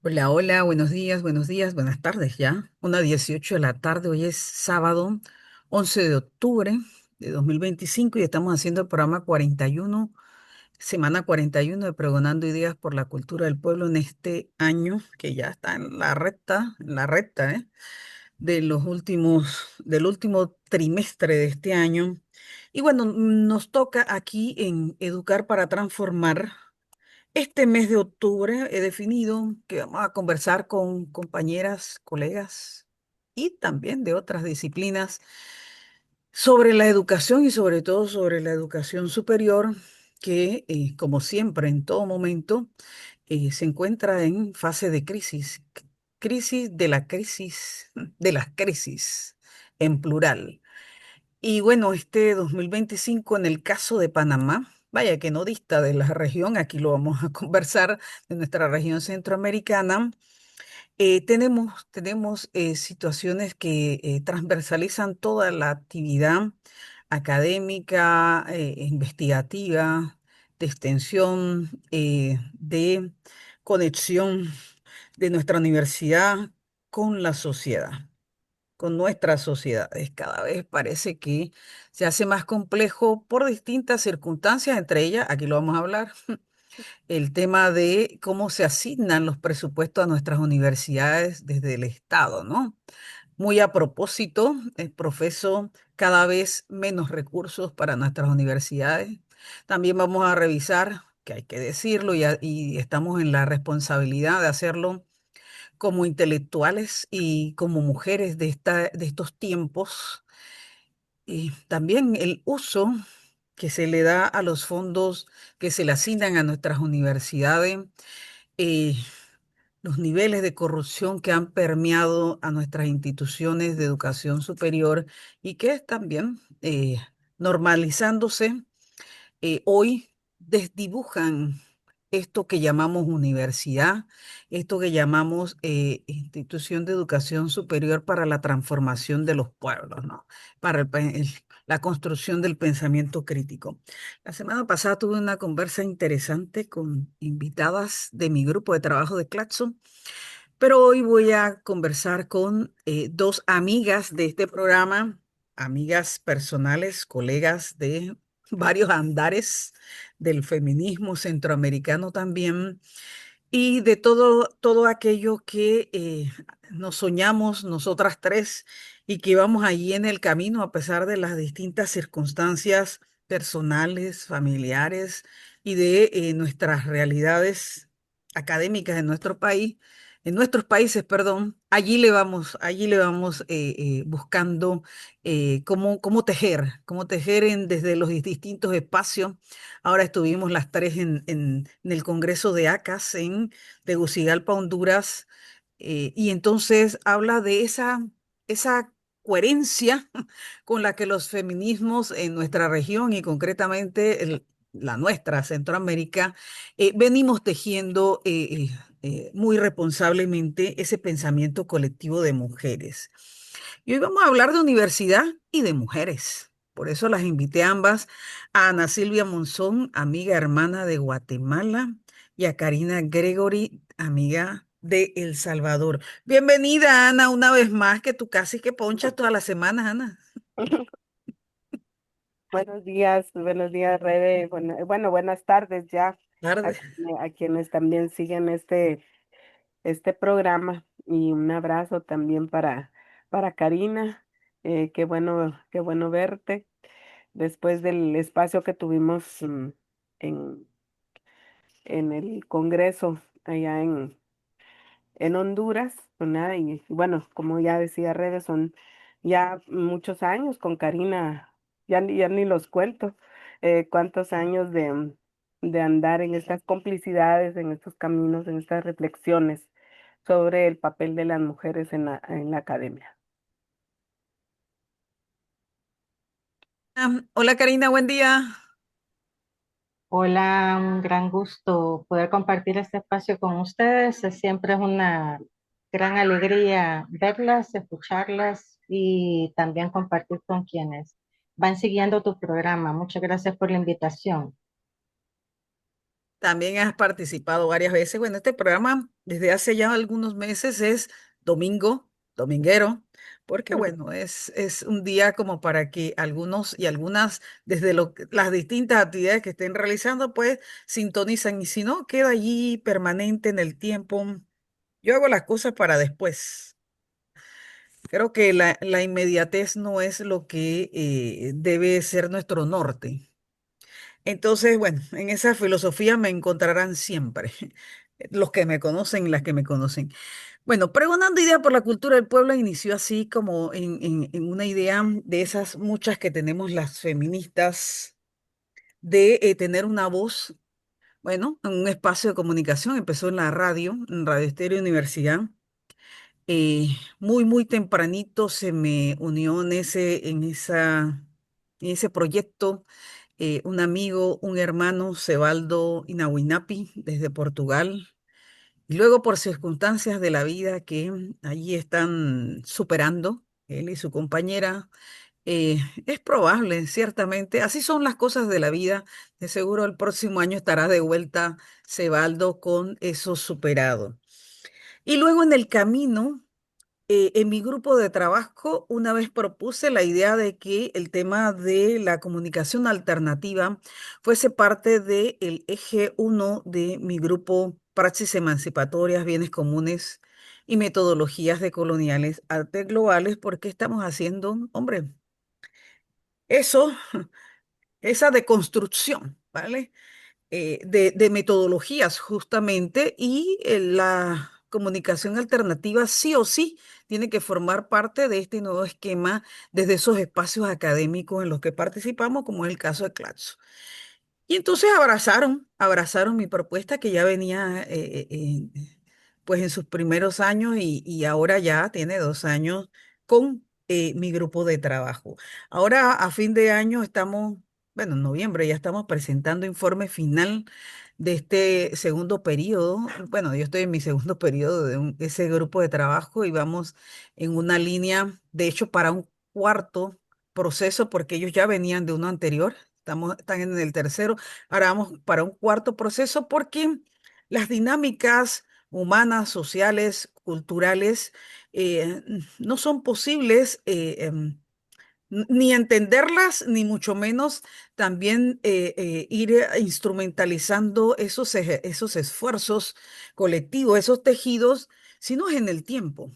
Hola, hola, buenos días, buenas tardes ya. 1:18 de la tarde, hoy es sábado 11 de octubre de 2025 y estamos haciendo el programa 41, semana 41 de Pregonando Ideas por la Cultura del Pueblo en este año que ya está en la recta, del último trimestre de este año. Y bueno, nos toca aquí en Educar para Transformar. Este mes de octubre he definido que vamos a conversar con compañeras, colegas y también de otras disciplinas sobre la educación y sobre todo sobre la educación superior que, como siempre, en todo momento, se encuentra en fase de crisis, crisis de las crisis en plural. Y bueno, este 2025 en el caso de Panamá, vaya que no dista de la región, aquí lo vamos a conversar de nuestra región centroamericana. Tenemos situaciones que transversalizan toda la actividad académica, investigativa, de extensión, de conexión de nuestra universidad con la sociedad, con nuestras sociedades. Cada vez parece que se hace más complejo por distintas circunstancias, entre ellas, aquí lo vamos a hablar, el tema de cómo se asignan los presupuestos a nuestras universidades desde el Estado, ¿no? Muy a propósito, profeso cada vez menos recursos para nuestras universidades. También vamos a revisar, que hay que decirlo, y estamos en la responsabilidad de hacerlo como intelectuales y como mujeres de estos tiempos, y también el uso que se le da a los fondos que se le asignan a nuestras universidades, eh, los niveles de corrupción que han permeado a nuestras instituciones de educación superior y que es también normalizándose, hoy desdibujan esto que llamamos universidad, esto que llamamos institución de educación superior para la transformación de los pueblos, ¿no? Para la construcción del pensamiento crítico. La semana pasada tuve una conversa interesante con invitadas de mi grupo de trabajo de Claxon, pero hoy voy a conversar con dos amigas de este programa, amigas personales, colegas de varios andares del feminismo centroamericano también, y de todo aquello que nos soñamos nosotras tres y que vamos allí en el camino a pesar de las distintas circunstancias personales, familiares y de nuestras realidades académicas en nuestro país, en nuestros países, perdón. Allí le vamos buscando cómo tejer desde los distintos espacios. Ahora estuvimos las tres en el Congreso de ACAS en Tegucigalpa, Honduras, y entonces habla de esa coherencia con la que los feminismos en nuestra región y concretamente la nuestra, Centroamérica, venimos tejiendo muy responsablemente ese pensamiento colectivo de mujeres. Y hoy vamos a hablar de universidad y de mujeres. Por eso las invité a ambas, a Ana Silvia Monzón, amiga hermana de Guatemala, y a Karina Gregory, amiga de El Salvador. Bienvenida, Ana, una vez más, que tú casi que ponchas todas las semanas, Ana. Buenos días, Rebe. Bueno, buenas tardes ya a, Tarde. a quienes también siguen este programa y un abrazo también para Karina. Qué bueno verte después del espacio que tuvimos en, en el Congreso allá en Honduras, ¿verdad? Y bueno, como ya decía Rebe, son ya muchos años con Karina, ya ni los cuento, cuántos años de andar en estas complicidades, en estos caminos, en estas reflexiones sobre el papel de las mujeres en la academia. Hola, Karina, buen día. Hola, un gran gusto poder compartir este espacio con ustedes. Siempre es una gran alegría verlas, escucharlas y también compartir con quienes van siguiendo tu programa. Muchas gracias por la invitación. también has participado varias veces. Bueno, este programa desde hace ya algunos meses es dominguero, porque bueno, es un día como para que algunos y algunas, desde las distintas actividades que estén realizando, pues sintonizan y si no, queda allí permanente en el tiempo. Yo hago las cosas para después. Creo que la inmediatez no es lo que debe ser nuestro norte. Entonces, bueno, en esa filosofía me encontrarán siempre, los que me conocen y las que me conocen. Bueno, Pregonando Idea por la Cultura del Pueblo inició así como en una idea de esas muchas que tenemos las feministas de tener una voz, bueno, en un espacio de comunicación. Empezó en Radio Estéreo Universidad. Muy tempranito se me unió en ese proyecto un amigo, un hermano, Sebaldo Inahuinapi, desde Portugal. Y luego por circunstancias de la vida que allí están superando, él y su compañera, es probable, ciertamente, así son las cosas de la vida. De seguro el próximo año estará de vuelta Sebaldo con eso superado. Y luego en el camino en mi grupo de trabajo, una vez propuse la idea de que el tema de la comunicación alternativa fuese parte del eje uno de mi grupo Praxis Emancipatorias, Bienes Comunes y Metodologías decoloniales, artes globales, porque estamos haciendo, hombre, eso, esa deconstrucción, ¿vale? De metodologías justamente y la comunicación alternativa sí o sí tiene que formar parte de este nuevo esquema desde esos espacios académicos en los que participamos, como es el caso de Claxo. Y entonces abrazaron mi propuesta que ya venía pues en sus primeros años y ahora ya tiene 2 años con mi grupo de trabajo. Ahora a fin de año estamos, bueno, en noviembre ya estamos presentando informe final de este segundo periodo. Bueno, yo estoy en mi segundo periodo de ese grupo de trabajo y vamos en una línea, de hecho, para un cuarto proceso porque ellos ya venían de uno anterior. Están en el tercero. Ahora vamos para un cuarto proceso porque las dinámicas humanas, sociales, culturales, no son posibles ni entenderlas, ni mucho menos también ir instrumentalizando esos esfuerzos colectivos, esos tejidos, sino en el tiempo.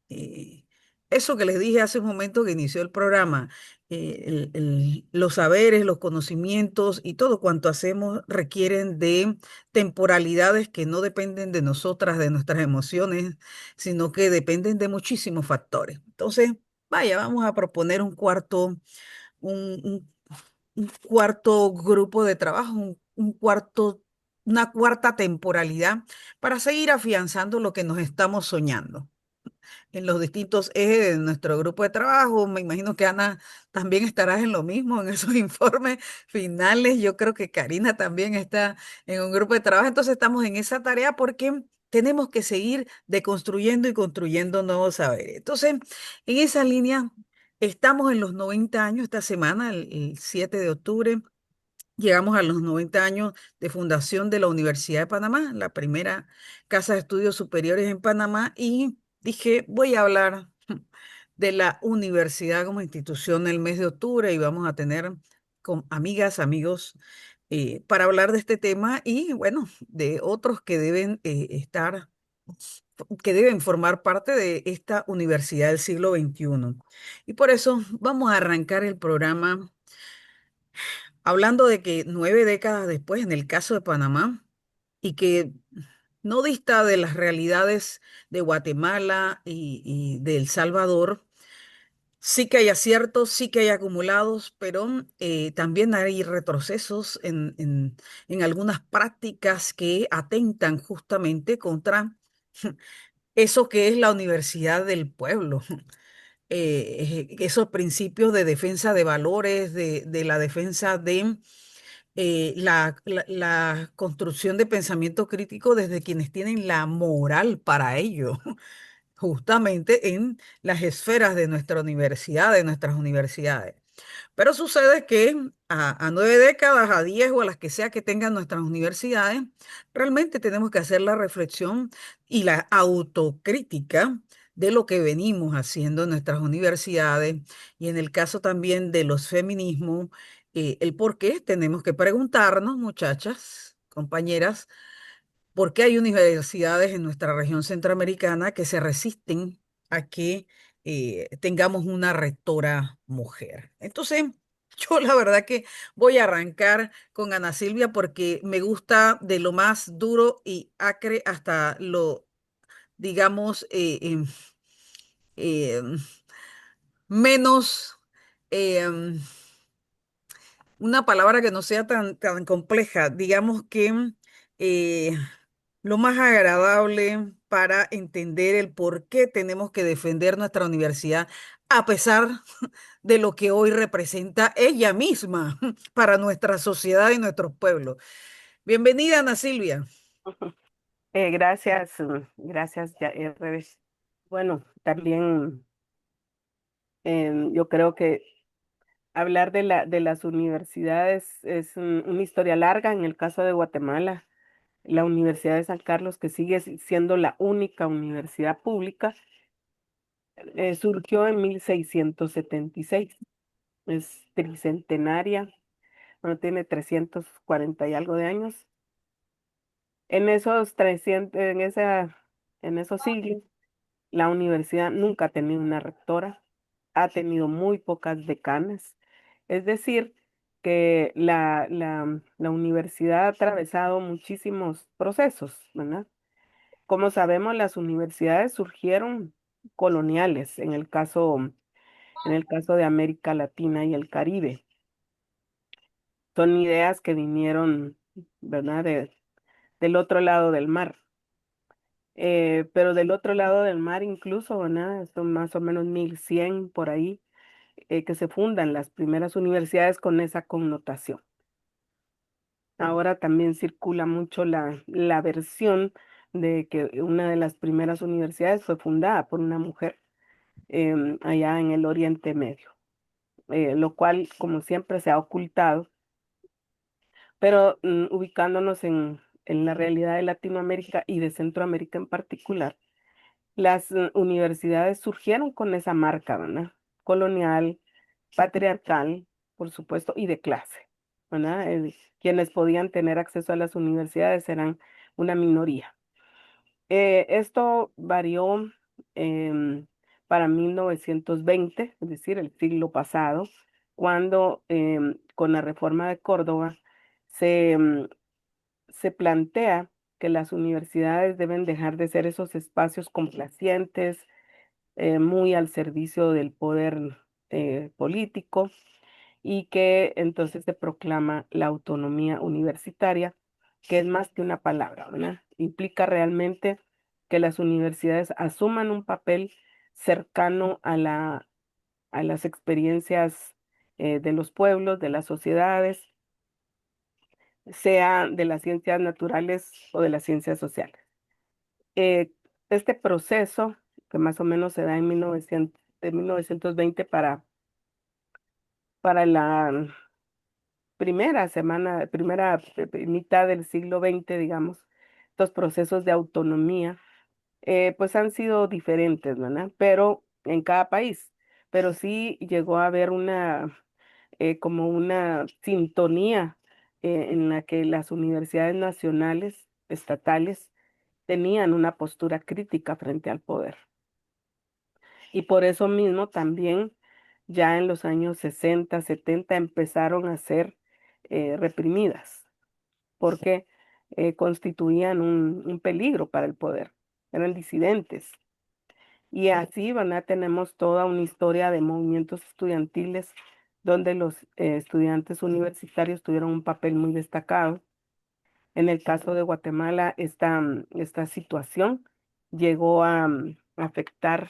Eh, Eso que les dije hace un momento que inició el programa, los saberes, los conocimientos y todo cuanto hacemos requieren de temporalidades que no dependen de nosotras, de nuestras emociones, sino que dependen de muchísimos factores. Entonces, vaya, vamos a proponer un, un- un cuarto grupo de trabajo, una cuarta temporalidad para seguir afianzando lo que nos estamos soñando en los distintos ejes de nuestro grupo de trabajo. Me imagino que Ana también estarás en lo mismo, en esos informes finales. Yo creo que Karina también está en un grupo de trabajo. Entonces estamos en esa tarea porque tenemos que seguir deconstruyendo y construyendo nuevos saberes. Entonces, en esa línea, estamos en los 90 años esta semana, el 7 de octubre. Llegamos a los 90 años de fundación de la Universidad de Panamá, la primera casa de estudios superiores en Panamá, y dije, voy a hablar de la universidad como institución el mes de octubre y vamos a tener con amigas, amigos, para hablar de este tema y, bueno, de otros que deben que deben formar parte de esta universidad del siglo XXI. Y por eso vamos a arrancar el programa hablando de que 9 décadas después, en el caso de Panamá, y que no dista de las realidades de Guatemala y de El Salvador, sí que hay aciertos, sí que hay acumulados, pero también hay retrocesos en algunas prácticas que atentan justamente contra eso que es la universidad del pueblo. Esos principios de defensa de valores, de la defensa de la construcción de pensamiento crítico desde quienes tienen la moral para ello, justamente en las esferas de nuestra universidad, de nuestras universidades. Pero sucede que a 9 décadas, a 10 o a las que sea que tengan nuestras universidades, realmente tenemos que hacer la reflexión y la autocrítica de lo que venimos haciendo en nuestras universidades y en el caso también de los feminismos, el por qué tenemos que preguntarnos, muchachas, compañeras, por qué hay universidades en nuestra región centroamericana que se resisten a que tengamos una rectora mujer. Entonces, yo la verdad que voy a arrancar con Ana Silvia porque me gusta de lo más duro y acre hasta lo, digamos, em, menos, em, una palabra que no sea tan compleja, digamos que eh, lo más agradable para entender el por qué tenemos que defender nuestra universidad, a pesar de lo que hoy representa ella misma para nuestra sociedad y nuestros pueblos. Bienvenida, Ana Silvia. Gracias, gracias, Reves. Bueno, también yo creo que hablar de las universidades es una historia larga. En el caso de Guatemala, la Universidad de San Carlos, que sigue siendo la única universidad pública, surgió en 1676. Es tricentenaria, bueno, tiene 340 y algo de años. En esos 300, en esos siglos, la universidad nunca ha tenido una rectora, ha tenido muy pocas decanas. Es decir, que la universidad ha atravesado muchísimos procesos, ¿verdad? Como sabemos, las universidades surgieron coloniales en el caso de América Latina y el Caribe. Son ideas que vinieron, ¿verdad? Del otro lado del mar. Pero del otro lado del mar incluso, ¿verdad? Son más o menos 1100 por ahí, que se fundan las primeras universidades con esa connotación. Ahora también circula mucho la versión de que una de las primeras universidades fue fundada por una mujer allá en el Oriente Medio, lo cual, como siempre, se ha ocultado, pero ubicándonos en la realidad de Latinoamérica y de Centroamérica en particular, las universidades surgieron con esa marca, ¿verdad? Colonial, patriarcal, por supuesto, y de clase, ¿verdad? Quienes podían tener acceso a las universidades eran una minoría. Esto varió em, para 1920, es decir, el siglo pasado, cuando con la reforma de Córdoba se, se plantea que las universidades deben dejar de ser esos espacios complacientes, muy al servicio del poder político, y que entonces se proclama la autonomía universitaria, que es más que una palabra, ¿verdad? Implica realmente que las universidades asuman un papel cercano a las experiencias de los pueblos, de las sociedades, sea de las ciencias naturales o de las ciencias sociales. Eh, este proceso, que más o menos se da en 1920 para la primera mitad del siglo XX, digamos, estos procesos de autonomía, pues han sido diferentes, ¿verdad? Pero en cada país, pero sí llegó a haber como una sintonía en la que las universidades nacionales, estatales, tenían una postura crítica frente al poder. Y por eso mismo también ya en los años 60, 70 empezaron a ser reprimidas porque constituían un peligro para el poder, eran disidentes. Y así, ¿verdad? Tenemos toda una historia de movimientos estudiantiles donde los estudiantes universitarios tuvieron un papel muy destacado. En el caso de Guatemala, esta situación llegó a afectar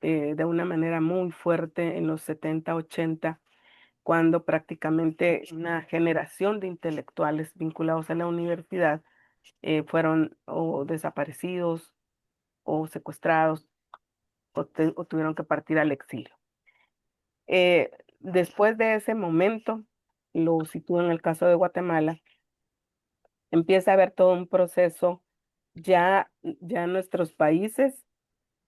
de una manera muy fuerte en los 70, 80, cuando prácticamente una generación de intelectuales vinculados a la universidad fueron o desaparecidos o secuestrados o tuvieron que partir al exilio. Después de ese momento, lo sitúo en el caso de Guatemala, empieza a haber todo un proceso ya en nuestros países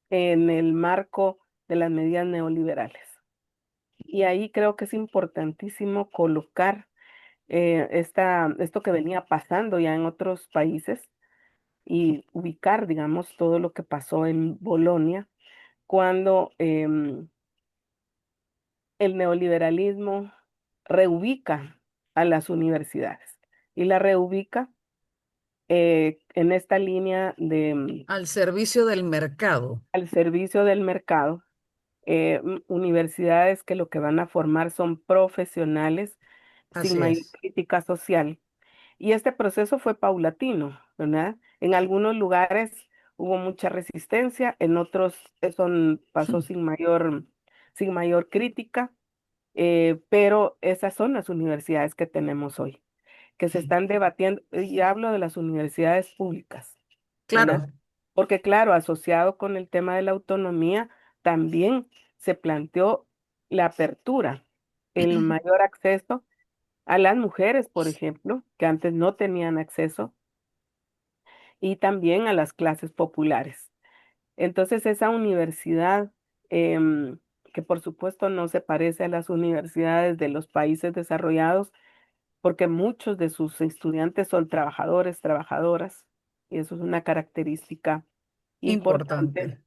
en el marco de las medidas neoliberales. Y ahí creo que es importantísimo colocar esto que venía pasando ya en otros países y ubicar, digamos, todo lo que pasó en Bolonia cuando el neoliberalismo reubica a las universidades y la reubica en esta línea de Al servicio del mercado. al servicio del mercado, universidades que lo que van a formar son profesionales sin Así mayor es. crítica social. Y este proceso fue paulatino, ¿verdad? En algunos lugares hubo mucha resistencia, en otros pasó sin mayor crítica, pero esas son las universidades que tenemos hoy, que se están debatiendo, y hablo de las universidades públicas, ¿verdad? Claro, Porque claro, asociado con el tema de la autonomía, también se planteó la apertura, el mayor acceso a las mujeres, por ejemplo, que antes no tenían acceso, y también a las clases populares. Entonces, esa universidad, em, que por supuesto no se parece a las universidades de los países desarrollados, porque muchos de sus estudiantes son trabajadores, trabajadoras, y eso es una característica importante,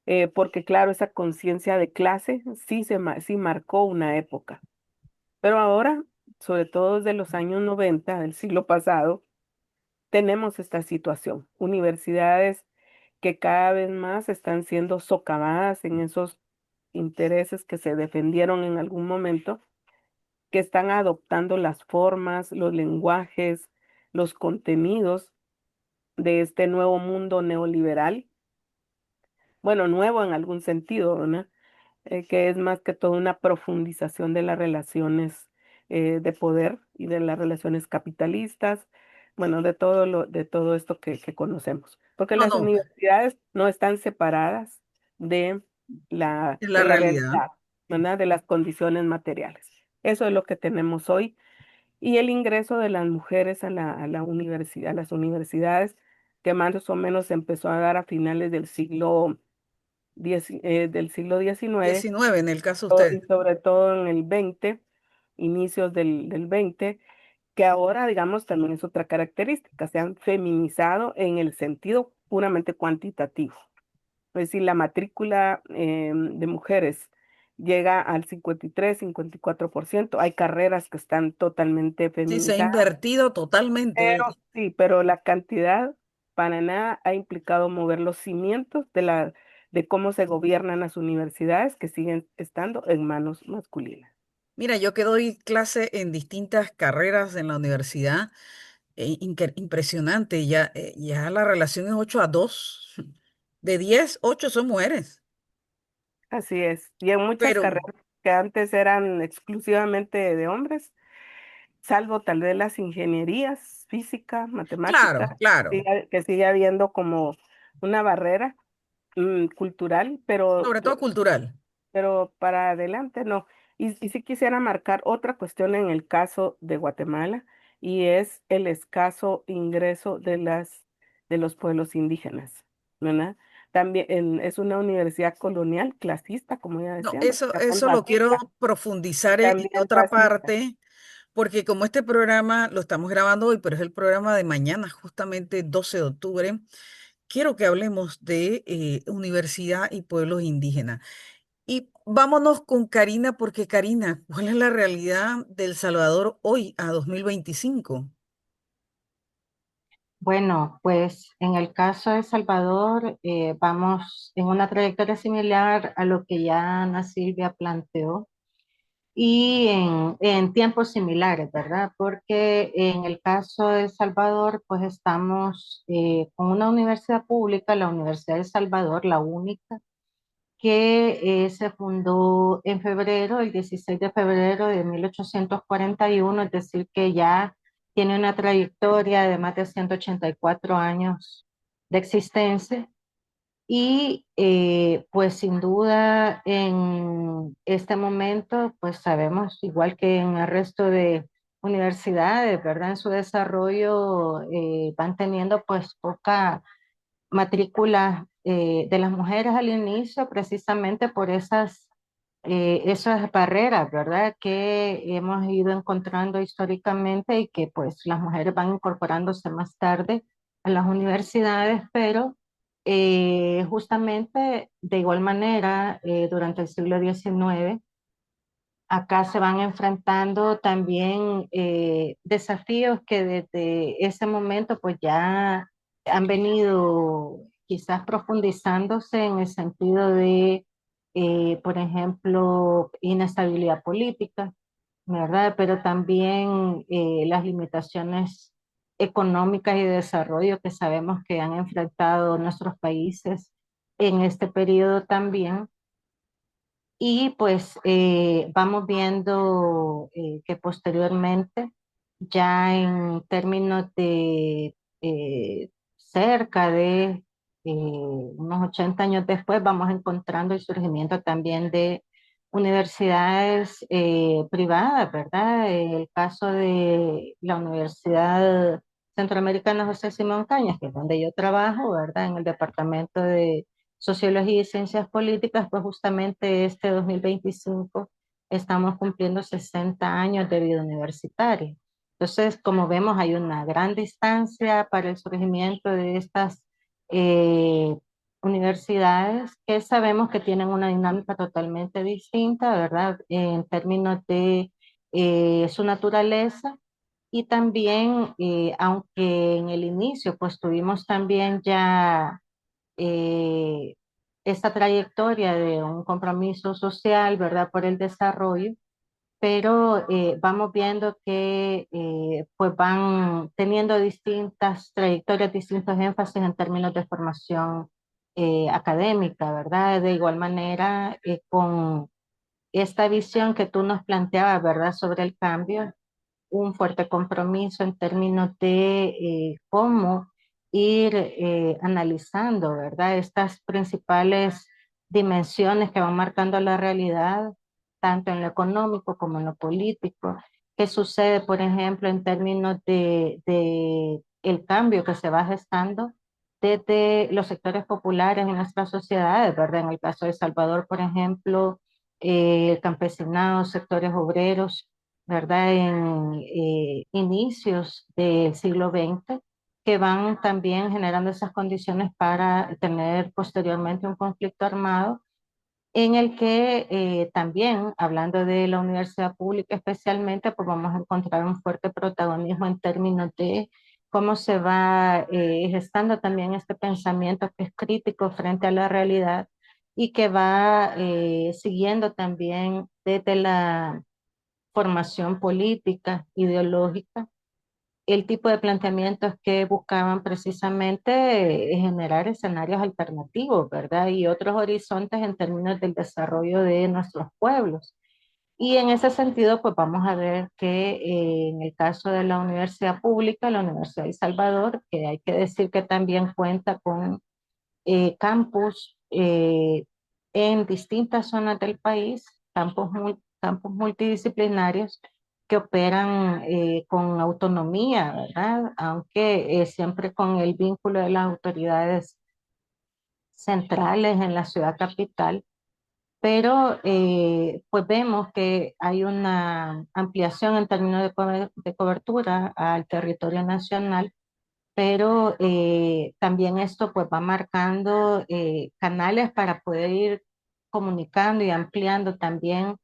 importante. porque claro, esa conciencia de clase sí marcó una época, pero ahora, sobre todo desde los años 90 del siglo pasado, tenemos esta situación. Universidades que cada vez más están siendo socavadas en esos intereses que se defendieron en algún momento, que están adoptando las formas, los lenguajes, los contenidos de este nuevo mundo neoliberal. Bueno, nuevo en algún sentido, ¿verdad? Que es más que todo una profundización de las relaciones de poder y de las relaciones capitalistas, bueno, de todo esto que conocemos. Porque No, las no, universidades no están separadas de es la de la realidad. realidad, ¿verdad? De las condiciones materiales. Eso es lo que tenemos hoy. Y el ingreso de las mujeres a la universidad, a las universidades, que más o menos se empezó a dar a finales del siglo XIX 19 en el caso de y usted. sobre todo en el 20, inicios del 20, que ahora, digamos, también es otra característica, se han feminizado en el sentido puramente cuantitativo. Es decir, la matrícula de mujeres llega al 53, 54%. Hay carreras que están totalmente Sí, se ha feminizadas, invertido totalmente. pero sí, pero la cantidad para nada ha implicado mover los cimientos de cómo se gobiernan las universidades que siguen estando en manos masculinas. Mira, yo que doy clase en distintas carreras en la universidad, impresionante, ya la relación es 8-2. De 10, 8 son mujeres. Así es. Y en muchas Pero, carreras que antes eran exclusivamente de hombres, salvo tal vez las ingenierías, física, claro, matemática, claro, que sigue habiendo como una barrera cultural, sobre todo cultural. pero para adelante no. Y sí quisiera marcar otra cuestión en el caso de Guatemala, y es el escaso ingreso de los pueblos indígenas, ¿verdad? También es una universidad colonial, clasista, como ya No, decíamos, también eso lo quiero racista, profundizar en también otra racista. parte, porque como este programa lo estamos grabando hoy, pero es el programa de mañana, justamente 12 de octubre, quiero que hablemos de universidad y pueblos indígenas. Y vámonos con Karina, porque Karina, ¿cuál es la realidad del Salvador hoy a 2025? Bueno, pues en el caso de Salvador, vamos en una trayectoria similar a lo que ya Ana Silvia planteó y en tiempos similares, ¿verdad? Porque en el caso de Salvador, pues estamos con una universidad pública, la Universidad de Salvador, la única, que se fundó en febrero, el 16 de febrero de 1841, es decir, que ya tiene una trayectoria de más de 184 años de existencia Y pues sin duda en este momento, pues sabemos, igual que en el resto de universidades, ¿verdad? En su desarrollo van teniendo pues poca matrícula de las mujeres al inicio, precisamente por esas barreras, ¿verdad? Que hemos ido encontrando históricamente y que pues las mujeres van incorporándose más tarde a las universidades, pero justamente de igual manera durante el siglo XIX acá se van enfrentando también desafíos que desde ese momento pues ya han venido quizás profundizándose en el sentido de, por ejemplo, inestabilidad política, ¿verdad? Pero también las limitaciones económicas y de desarrollo que sabemos que han enfrentado nuestros países en este periodo también. Y pues vamos viendo que posteriormente, ya en términos de cerca de unos 80 años después, vamos encontrando el surgimiento también de universidades privadas, ¿verdad? El caso de la Universidad Centroamericana José Simón Cañas, que es donde yo trabajo, ¿verdad? En el departamento de Sociología y Ciencias Políticas, pues justamente este 2025 estamos cumpliendo 60 años de vida universitaria. Entonces, como vemos, hay una gran distancia para el surgimiento de estas eh, universidades que sabemos que tienen una dinámica totalmente distinta, ¿verdad? En términos de su naturaleza y también, aunque en el inicio, pues tuvimos también ya eh, esta trayectoria de un compromiso social, ¿verdad?, por el desarrollo, pero vamos viendo que pues van teniendo distintas trayectorias, distintos énfasis en términos de formación académica, ¿verdad? De igual manera, con esta visión que tú nos planteabas, ¿verdad?, sobre el cambio, un fuerte compromiso en términos de cómo ir analizando, ¿verdad? Estas principales dimensiones que van marcando la realidad, tanto en lo económico como en lo político. ¿Qué sucede, por ejemplo, en términos de el cambio que se va gestando desde los sectores populares en nuestras sociedades, ¿verdad? En el caso de El Salvador, por ejemplo, el campesinado, sectores obreros, ¿verdad? En inicios del siglo XX, que van también generando esas condiciones para tener posteriormente un conflicto armado, en el que también, hablando de la universidad pública especialmente, pues vamos a encontrar un fuerte protagonismo en términos de cómo se va gestando también este pensamiento que es crítico frente a la realidad y que va siguiendo también desde la formación política, ideológica, el tipo de planteamientos que buscaban precisamente generar escenarios alternativos, ¿verdad? Y otros horizontes en términos del desarrollo de nuestros pueblos. Y en ese sentido, pues vamos a ver que en el caso de la universidad pública, la Universidad de El Salvador, que hay que decir que también cuenta con campus en distintas zonas del país, campus multidisciplinarios que operan con autonomía, ¿verdad? Aunque siempre con el vínculo de las autoridades centrales en la ciudad capital, pero pues vemos que hay una ampliación en términos de cobertura al territorio nacional, pero también esto pues va marcando canales para poder ir comunicando y ampliando también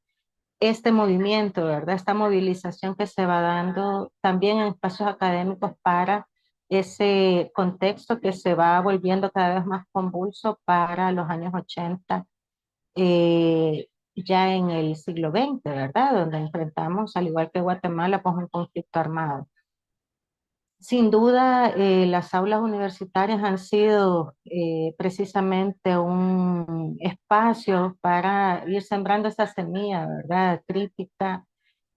este movimiento, ¿verdad? Esta movilización que se va dando también en espacios académicos para ese contexto que se va volviendo cada vez más convulso para los años 80, ya en el siglo XX, ¿verdad? Donde enfrentamos, al igual que Guatemala, pues un conflicto armado. Sin duda, las aulas universitarias han sido precisamente un espacio para ir sembrando esa semilla, ¿verdad? Crítica,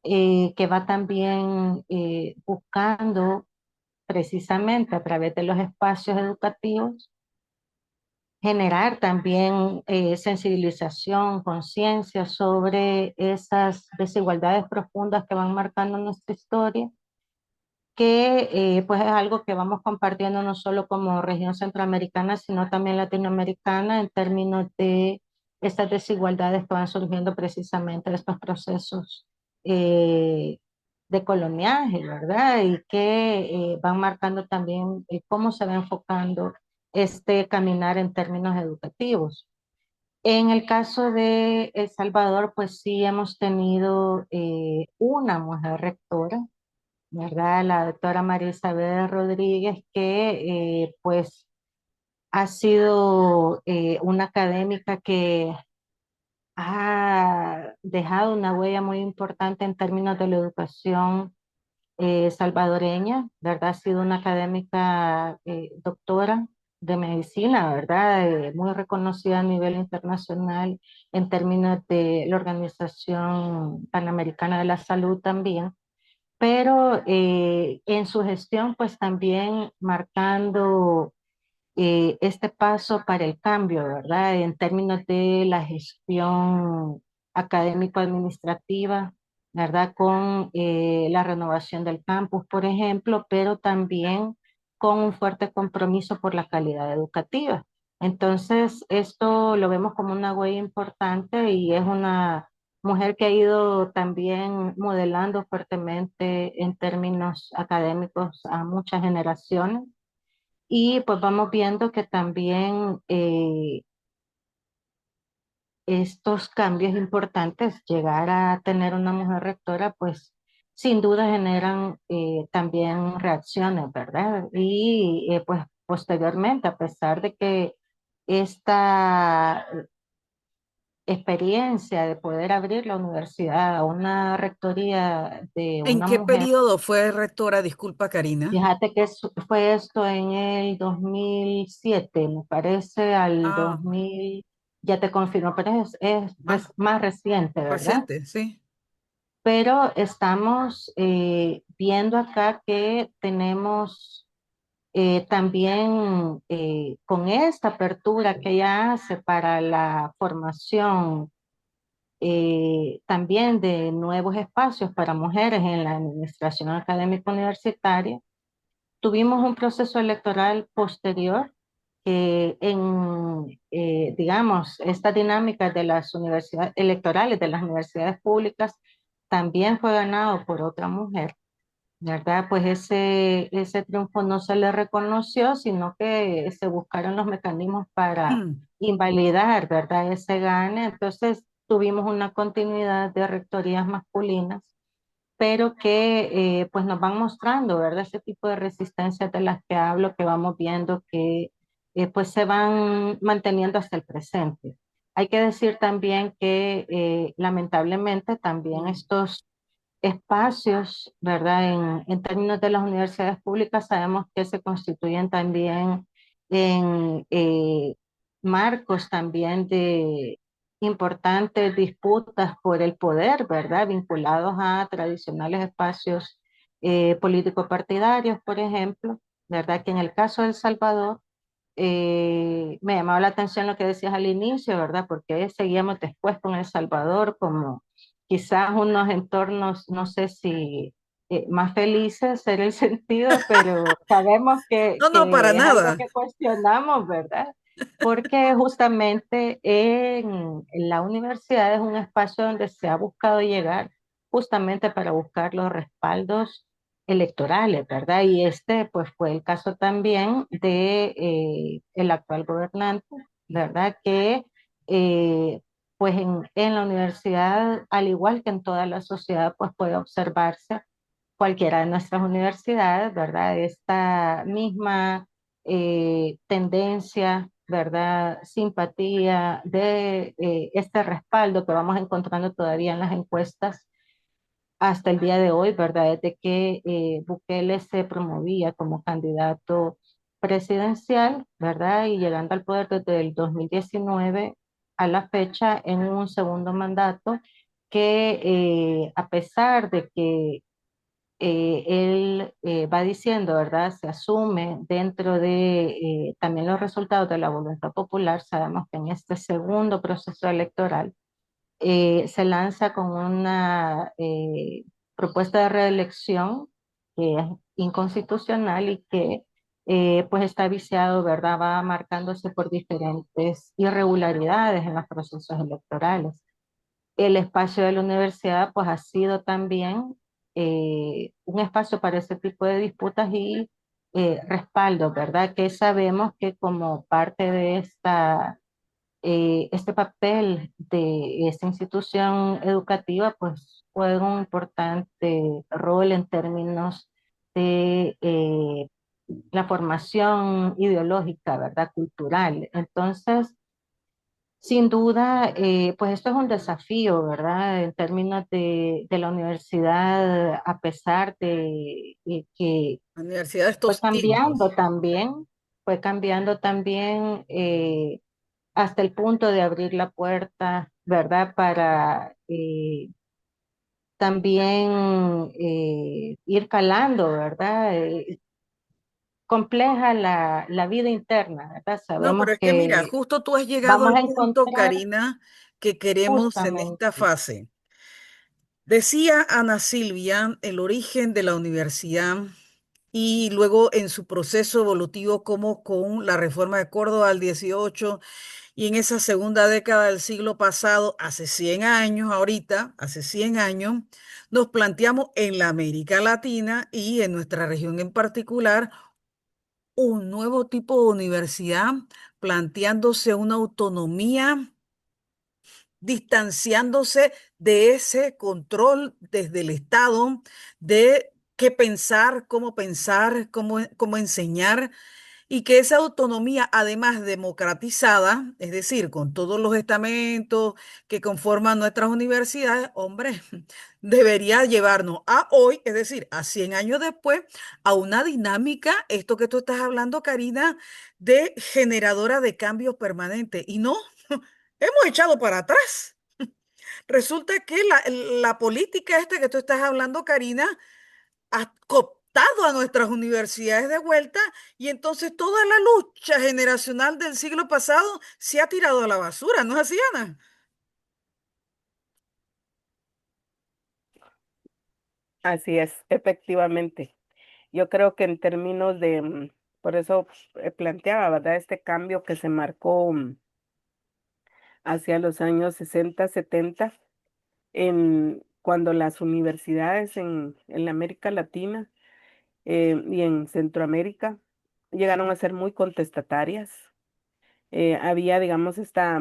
que va también buscando precisamente a través de los espacios educativos generar también sensibilización, conciencia sobre esas desigualdades profundas que van marcando nuestra historia, que pues es algo que vamos compartiendo no solo como región centroamericana, sino también latinoamericana en términos de estas desigualdades que van surgiendo precisamente de estos procesos eh, de coloniaje, ¿verdad? Y que van marcando también cómo se va enfocando este caminar en términos educativos. En el caso de El Salvador, pues sí hemos tenido una mujer rectora, ¿verdad? La doctora María Isabel Rodríguez, que pues ha sido una académica que ha dejado una huella muy importante en términos de la educación salvadoreña, ¿verdad? Ha sido una académica doctora de medicina, ¿verdad? Muy reconocida a nivel internacional en términos de la Organización Panamericana de la Salud también, pero en su gestión pues también marcando este paso para el cambio, ¿verdad? En términos de la gestión académico-administrativa, ¿verdad? Con la renovación del campus, por ejemplo, pero también con un fuerte compromiso por la calidad educativa. Entonces, esto lo vemos como una huella importante y es una mujer que ha ido también modelando fuertemente en términos académicos a muchas generaciones. Y pues vamos viendo que también estos cambios importantes, llegar a tener una mujer rectora, pues sin duda generan también reacciones, ¿verdad? Y pues posteriormente, a pesar de que esta experiencia de poder abrir la universidad a una rectoría de ¿En una qué mujer. periodo fue rectora? Disculpa, Karina. Fíjate que fue esto en el 2007, me parece, al Ah, 2000, ya te confirmo, pero más más reciente, ¿verdad? reciente, sí. Pero estamos viendo acá que tenemos también con esta apertura que ella hace para la formación también de nuevos espacios para mujeres en la administración académica universitaria. Tuvimos un proceso electoral posterior que digamos, esta dinámica de las universidades electorales de las universidades públicas también fue ganado por otra mujer, ¿verdad? Pues ese triunfo no se le reconoció, sino que se buscaron los mecanismos para Mm. invalidar, ¿verdad? Ese gane. Entonces tuvimos una continuidad de rectorías masculinas pero que pues nos van mostrando, ¿verdad? Ese tipo de resistencias de las que hablo, que vamos viendo que pues se van manteniendo hasta el presente. Hay que decir también que lamentablemente también Mm. estos espacios, ¿verdad? En términos de las universidades públicas, sabemos que se constituyen también en marcos también de importantes disputas por el poder, ¿verdad? Vinculados a tradicionales espacios político-partidarios, por ejemplo, ¿verdad? Que en el caso de El Salvador, me llamaba la atención lo que decías al inicio, ¿verdad? Porque seguíamos después con El Salvador como quizás unos entornos, no sé si más felices era el sentido, pero sabemos No, no, para que es algo nada. que cuestionamos, ¿verdad? Porque justamente en la universidad es un espacio donde se ha buscado llegar justamente para buscar los respaldos electorales, ¿verdad? Y este, pues, fue el caso también de el actual gobernante, ¿verdad? Que, pues, en la universidad, al igual que en toda la sociedad, pues, puede observarse cualquiera de nuestras universidades, ¿verdad? Esta misma tendencia, ¿verdad? Simpatía de este respaldo que vamos encontrando todavía en las encuestas hasta el día de hoy, ¿verdad? Desde que Bukele se promovía como candidato presidencial, ¿verdad? Y llegando al poder desde el 2019 a la fecha en un segundo mandato que a pesar de que él va diciendo, ¿verdad? Se asume dentro de también los resultados de la voluntad popular. Sabemos que en este segundo proceso electoral se lanza con una propuesta de reelección que es inconstitucional y que pues está viciado, ¿verdad? Va marcándose por diferentes irregularidades en los procesos electorales. El espacio de la universidad pues ha sido también un espacio para ese tipo de disputas y respaldo, ¿verdad? Que sabemos que como parte de este papel de esta institución educativa pues juega un importante rol en términos de la formación ideológica, ¿verdad? Cultural. Entonces, sin duda, pues esto es un desafío, ¿verdad? En términos de la universidad, a pesar de que La universidad de fue estos cambiando tiempos. también, fue cambiando también hasta el punto de abrir la puerta, ¿verdad? Para también ir calando, ¿verdad? Compleja la vida interna, ¿verdad? No, Sabemos pero es que mira, que justo tú has llegado vamos al a punto, encontrar Karina, que queremos en esta justamente. fase. Decía Ana Silvia el origen de la universidad y luego en su proceso evolutivo como con la reforma de Córdoba al 18 y en esa segunda década del siglo pasado, hace 100 años, ahorita, hace 100 años, nos planteamos en la América Latina y en nuestra región en particular un nuevo tipo de universidad, planteándose una autonomía, distanciándose de ese control desde el Estado, de qué pensar, cómo enseñar y que esa autonomía, además democratizada, es decir, con todos los estamentos que conforman nuestras universidades, hombre, debería llevarnos a hoy, es decir, a 100 años después, a una dinámica, esto que tú estás hablando, Karina, de generadora de cambios permanentes. Y no, hemos echado para atrás. Resulta que la política esta que tú estás hablando, Karina, ha cooptado a nuestras universidades de vuelta y entonces toda la lucha generacional del siglo pasado se ha tirado a la basura, ¿no es así, Ana? Así es, efectivamente. Yo creo que en términos de, por eso planteaba, ¿verdad? Este cambio que se marcó hacia los años 60, 70, cuando las universidades en la América Latina y en Centroamérica llegaron a ser muy contestatarias. Había, digamos, esta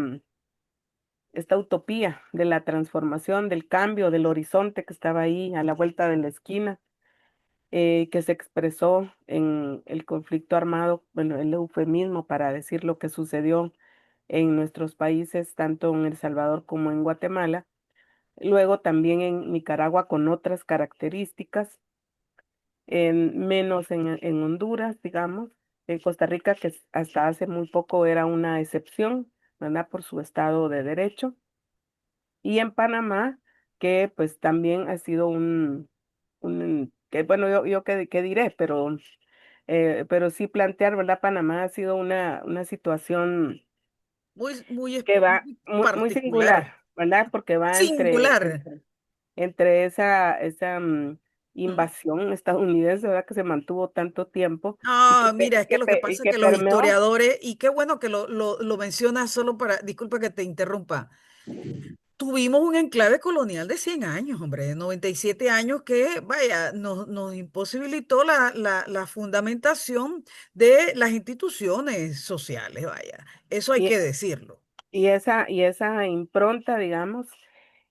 utopía de la transformación, del cambio, del horizonte que estaba ahí a la vuelta de la esquina, que se expresó en el conflicto armado, bueno, el eufemismo para decir lo que sucedió en nuestros países, tanto en El Salvador como en Guatemala, luego también en Nicaragua con otras características, menos en Honduras, digamos, en Costa Rica, que hasta hace muy poco era una excepción, ¿verdad? Por su Estado de Derecho, y en Panamá, que pues también ha sido que bueno, yo qué diré, pero sí plantear, ¿verdad? Panamá ha sido una situación que va Muy muy particular, singular, ¿verdad? Porque va singular. entre esa invasión estadounidense, ¿verdad? Que se mantuvo tanto tiempo y Ah, mira, es que lo que y pasa es que que los permeó. historiadores, y qué bueno que lo mencionas solo para, disculpa que te interrumpa. Tuvimos un enclave colonial de 100 años, hombre, de 97 años que, vaya, nos imposibilitó la fundamentación de las instituciones sociales, vaya. Eso hay Y, que decirlo. y esa impronta, digamos,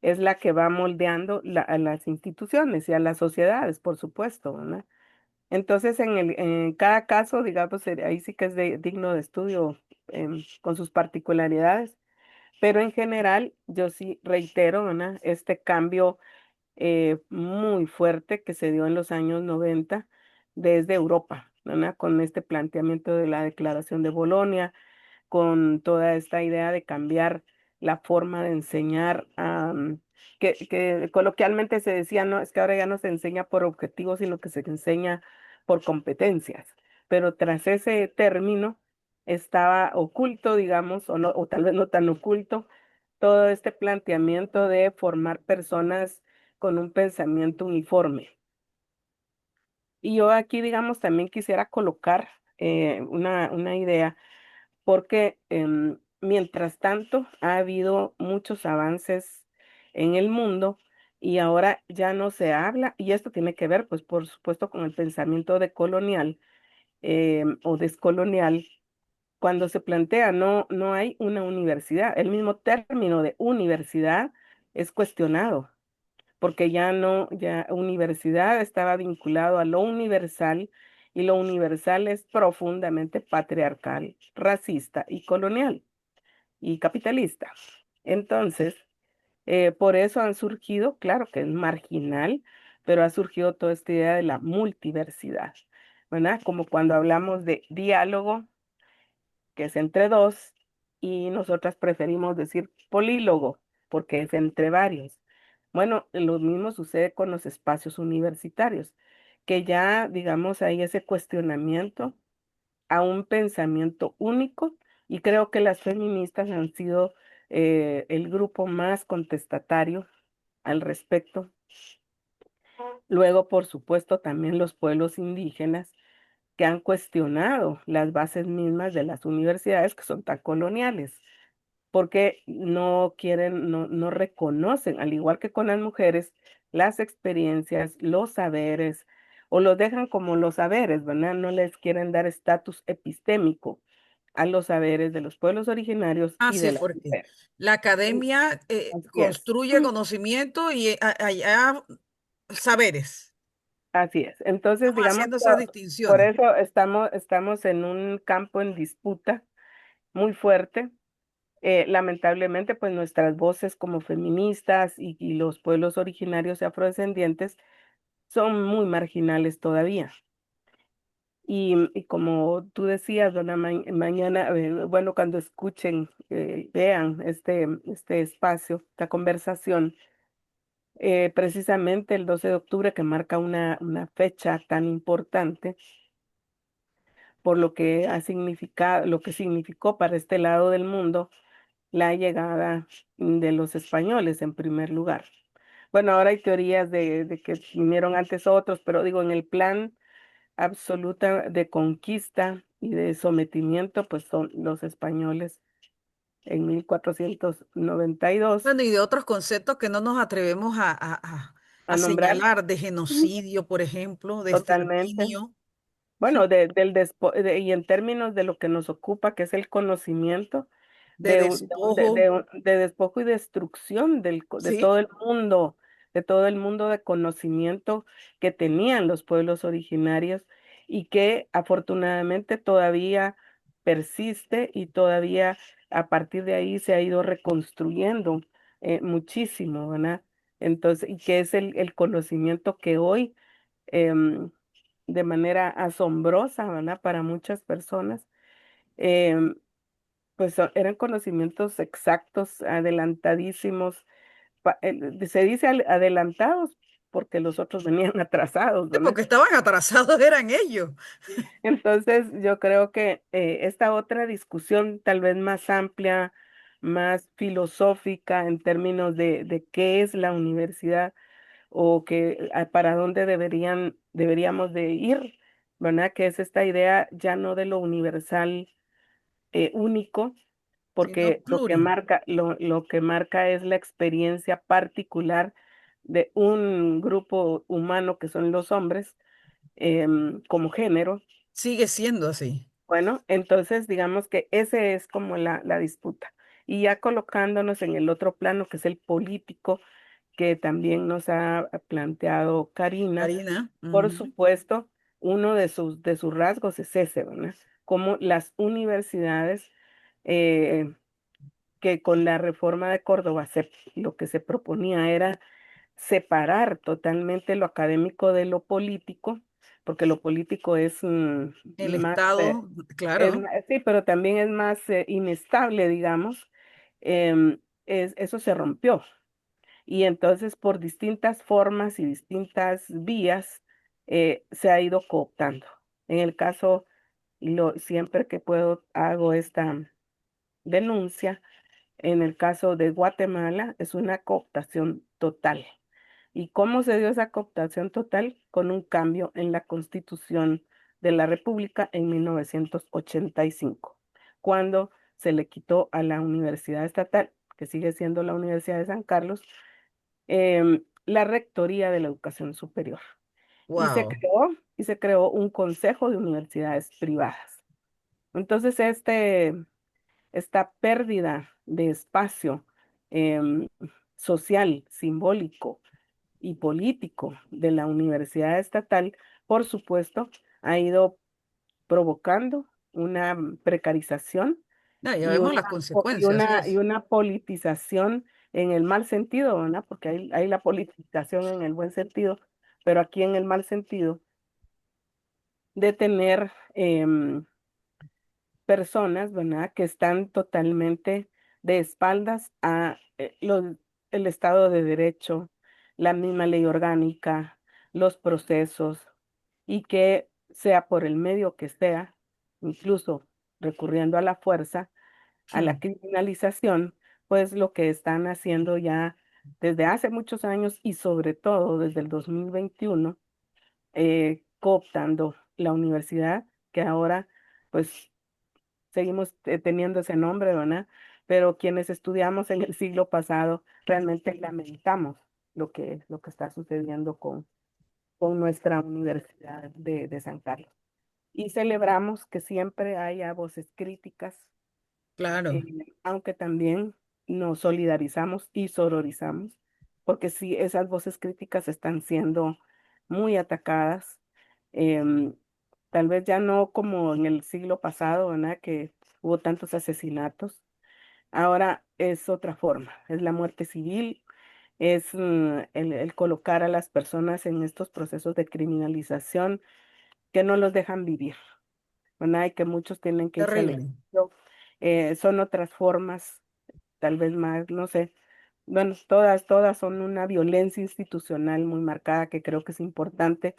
es la que va moldeando a las instituciones y a las sociedades, por supuesto, ¿verdad? Entonces, en cada caso, digamos, ahí sí que es digno de estudio con sus particularidades, pero en general yo sí reitero, ¿verdad? Este cambio muy fuerte que se dio en los años 90 desde Europa, ¿verdad? Con este planteamiento de la Declaración de Bolonia, con toda esta idea de cambiar la forma de enseñar que coloquialmente se decía, no, es que ahora ya no se enseña por objetivos, sino que se enseña por competencias. Pero tras ese término estaba oculto, digamos, o no, o tal vez no tan oculto, todo este planteamiento de formar personas con un pensamiento uniforme. Y yo aquí, digamos, también quisiera colocar una idea, porque mientras tanto ha habido muchos avances en el mundo y ahora ya no se habla, y esto tiene que ver, pues, por supuesto, con el pensamiento decolonial o descolonial, cuando se plantea no hay una universidad, el mismo término de universidad es cuestionado porque ya no, ya universidad estaba vinculado a lo universal y lo universal es profundamente patriarcal, racista y colonial y capitalista. Entonces, por eso han surgido, claro que es marginal, pero ha surgido toda esta idea de la multiversidad, ¿verdad? Como cuando hablamos de diálogo, que es entre dos, y nosotras preferimos decir polílogo, porque es entre varios. Bueno, lo mismo sucede con los espacios universitarios, que ya, digamos, hay ese cuestionamiento a un pensamiento único, y creo que las feministas han sido el grupo más contestatario al respecto. Luego, por supuesto, también los pueblos indígenas que han cuestionado las bases mismas de las universidades que son tan coloniales, porque no quieren, no reconocen, al igual que con las mujeres, las experiencias, los saberes, o los dejan como los saberes, ¿verdad? No les quieren dar estatus epistémico a los saberes de los pueblos originarios Ah, y de sí, las porque mujeres. la En- academia Así es. construye conocimiento y allá saberes. Así es. Entonces, Estamos digamos, haciendo esas por distinciones. eso estamos en un campo en disputa muy fuerte. Lamentablemente, pues nuestras voces como feministas y los pueblos originarios y afrodescendientes son muy marginales todavía. Y como tú decías, dona mañana, bueno, cuando escuchen, vean este espacio, esta conversación, precisamente el 12 de octubre, que marca una fecha tan importante por lo que ha significado, lo que significó para este lado del mundo la llegada de los españoles en primer lugar. Bueno, ahora hay teorías de que vinieron antes otros, pero digo, en el plan absoluta de conquista y de sometimiento, pues son los españoles en 1492 Bueno, y de otros conceptos que no nos atrevemos a a nombrar. señalar, de Ujú. genocidio, por ejemplo, de Totalmente. exterminio, Bueno, y en términos de lo que nos ocupa, que es el conocimiento de despojo, de despojo y destrucción de ¿sí? todo el mundo de conocimiento que tenían los pueblos originarios y que afortunadamente todavía persiste y todavía a partir de ahí se ha ido reconstruyendo muchísimo, ¿verdad? Entonces, y que es el conocimiento que hoy em, de manera asombrosa, ¿verdad? Para muchas personas, em, pues eran conocimientos exactos, adelantadísimos. Se dice adelantados porque los otros venían atrasados, Sí, ¿verdad? porque estaban atrasados, eran ellos. Entonces, yo creo que esta otra discusión, tal vez más amplia, más filosófica en términos de qué es la universidad o que para dónde deberíamos de ir, ¿verdad? Que es esta idea ya no de lo universal único, Sino porque lo que marca es la experiencia particular de un grupo humano que son los hombres como género. sigue siendo así. Bueno, entonces digamos que ese es como la disputa. Y ya colocándonos en el otro plano, que es el político, que también nos ha planteado Karina, Karina, por ujú. supuesto, uno de sus rasgos es ese, ¿verdad? Como las universidades, eh, que con la reforma de Córdoba lo que se proponía era separar totalmente lo académico de lo político, porque lo político es El más, Estado, claro. sí, pero también es más inestable, digamos. Eso se rompió Y entonces por distintas formas y distintas vías se ha ido cooptando. En el caso, siempre que puedo hago esta denuncia. En el caso de Guatemala es una cooptación total. ¿Y cómo se dio esa cooptación total? Con un cambio en la Constitución de la República en 1985, cuando se le quitó a la Universidad Estatal, que sigue siendo la Universidad de San Carlos, la Rectoría de la Educación Superior. Wow. Y se creó un Consejo de Universidades Privadas. Entonces, esta pérdida de espacio em, social, simbólico y político de la universidad estatal, por supuesto, ha ido provocando una precarización No, ya y vemos una, las consecuencias, y pues. una politización en el mal sentido, ¿verdad? Porque hay la politización en el buen sentido, pero aquí en el mal sentido de tener personas, ¿verdad? Que están totalmente de espaldas a el Estado de Derecho, la misma ley orgánica, los procesos, y que sea por el medio que sea, incluso recurriendo a la fuerza, a la Hmm. criminalización, pues lo que están haciendo ya desde hace muchos años y sobre todo desde el 2021, cooptando la universidad, que ahora pues seguimos teniendo ese nombre, ¿verdad? Pero quienes estudiamos en el siglo pasado realmente lamentamos lo que está sucediendo con nuestra Universidad de San Carlos. Y celebramos que siempre haya voces críticas, Claro. aunque también nos solidarizamos y sororizamos, porque sí, esas voces críticas están siendo muy atacadas, em, tal vez ya no como en el siglo pasado, ¿verdad? Que hubo tantos asesinatos. Ahora es otra forma, es la muerte civil, es el colocar a las personas en estos procesos de criminalización que no los dejan vivir, ¿verdad? Y que muchos tienen que irse al Terrible. exilio. Son otras formas, tal vez más, no sé. Bueno, todas son una violencia institucional muy marcada que creo que es importante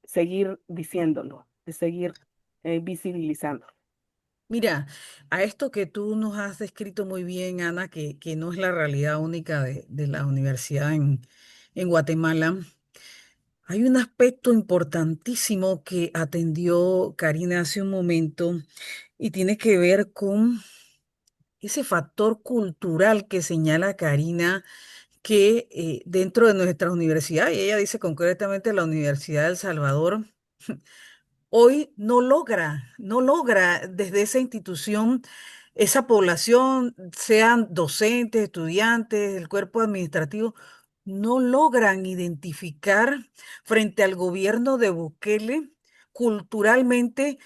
seguir diciéndolo, de seguir visibilizando. Mira, a esto que tú nos has descrito muy bien, Ana, que no es la realidad única de la universidad en Guatemala, hay un aspecto importantísimo que atendió Karina hace un momento y tiene que ver con ese factor cultural que señala Karina, que dentro de nuestra universidad, y ella dice concretamente la Universidad de El Salvador, hoy no logra desde esa institución, esa población, sean docentes, estudiantes, el cuerpo administrativo, no logran identificar frente al gobierno de Bukele culturalmente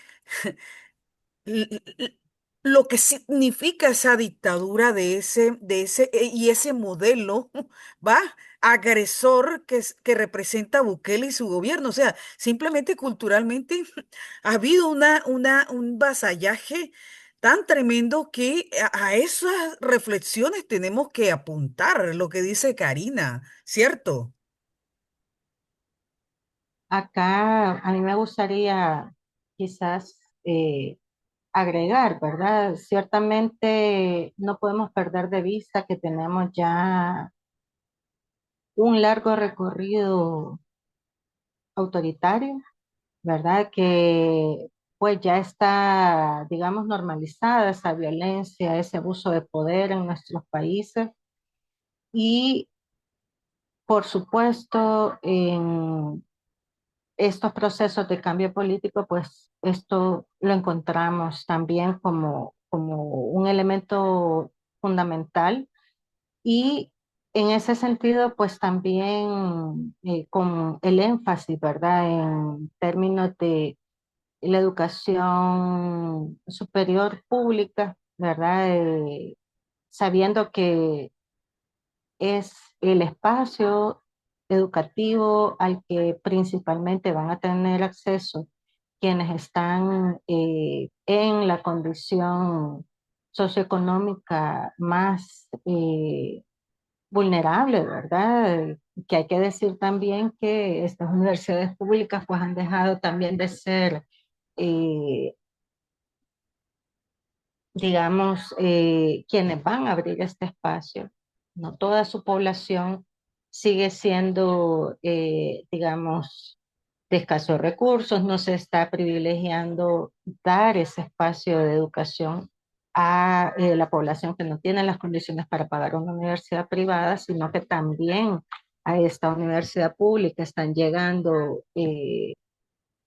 l- l- lo que significa esa dictadura y ese modelo, ¿va? Agresor que representa Bukele y su gobierno. O sea, simplemente culturalmente ha habido un vasallaje tan tremendo que a esas reflexiones tenemos que apuntar, lo que dice Karina, ¿cierto? Acá a mí me gustaría quizás agregar, ¿verdad? Ciertamente no podemos perder de vista que tenemos ya un largo recorrido autoritario, ¿verdad? Que pues ya está, digamos, normalizada esa violencia, ese abuso de poder en nuestros países y, por supuesto, en estos procesos de cambio político, pues esto lo encontramos también como un elemento fundamental y en ese sentido, pues también con el énfasis, ¿verdad? En términos de la educación superior pública, ¿verdad? Sabiendo que es el espacio educativo al que principalmente van a tener acceso quienes están en la condición socioeconómica más vulnerables, ¿verdad? Que hay que decir también que estas universidades públicas pues han dejado también de ser, eh, digamos, quienes van a abrir este espacio. No toda su población sigue siendo, digamos, de escasos recursos, no se está privilegiando dar ese espacio de educación a la población que no tiene las condiciones para pagar una universidad privada, sino que también a esta universidad pública están llegando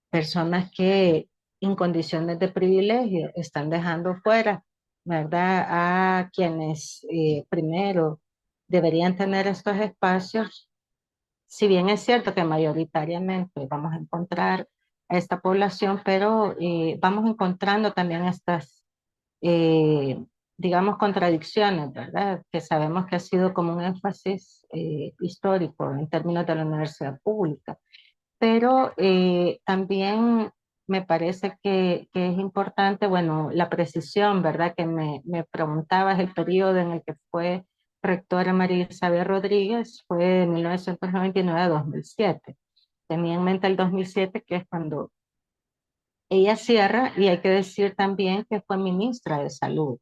personas que en condiciones de privilegio están dejando fuera, ¿verdad? A quienes primero deberían tener estos espacios. Si bien es cierto que mayoritariamente vamos a encontrar a esta población, pero vamos encontrando también estas, eh, digamos, contradicciones, ¿verdad? Que sabemos que ha sido como un énfasis histórico en términos de la universidad pública. Pero también me parece que es importante, bueno, la precisión, ¿verdad? Que me preguntabas el periodo en el que fue rectora María Isabel Rodríguez, fue de 1999 a 2007. Tenía en mente el 2007, que es cuando ella cierra, y hay que decir también que fue ministra de Salud,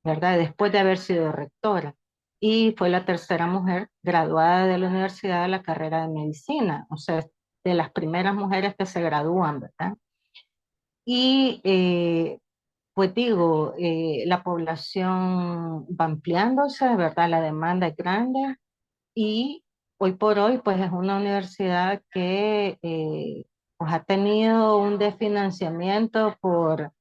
¿verdad? Después de haber sido rectora. Y fue la tercera mujer graduada de la universidad de la carrera de medicina, o sea, de las primeras mujeres que se gradúan, ¿verdad? Y pues digo, la población va ampliándose, ¿verdad? La demanda es grande y hoy por hoy pues es una universidad que pues ha tenido un desfinanciamiento por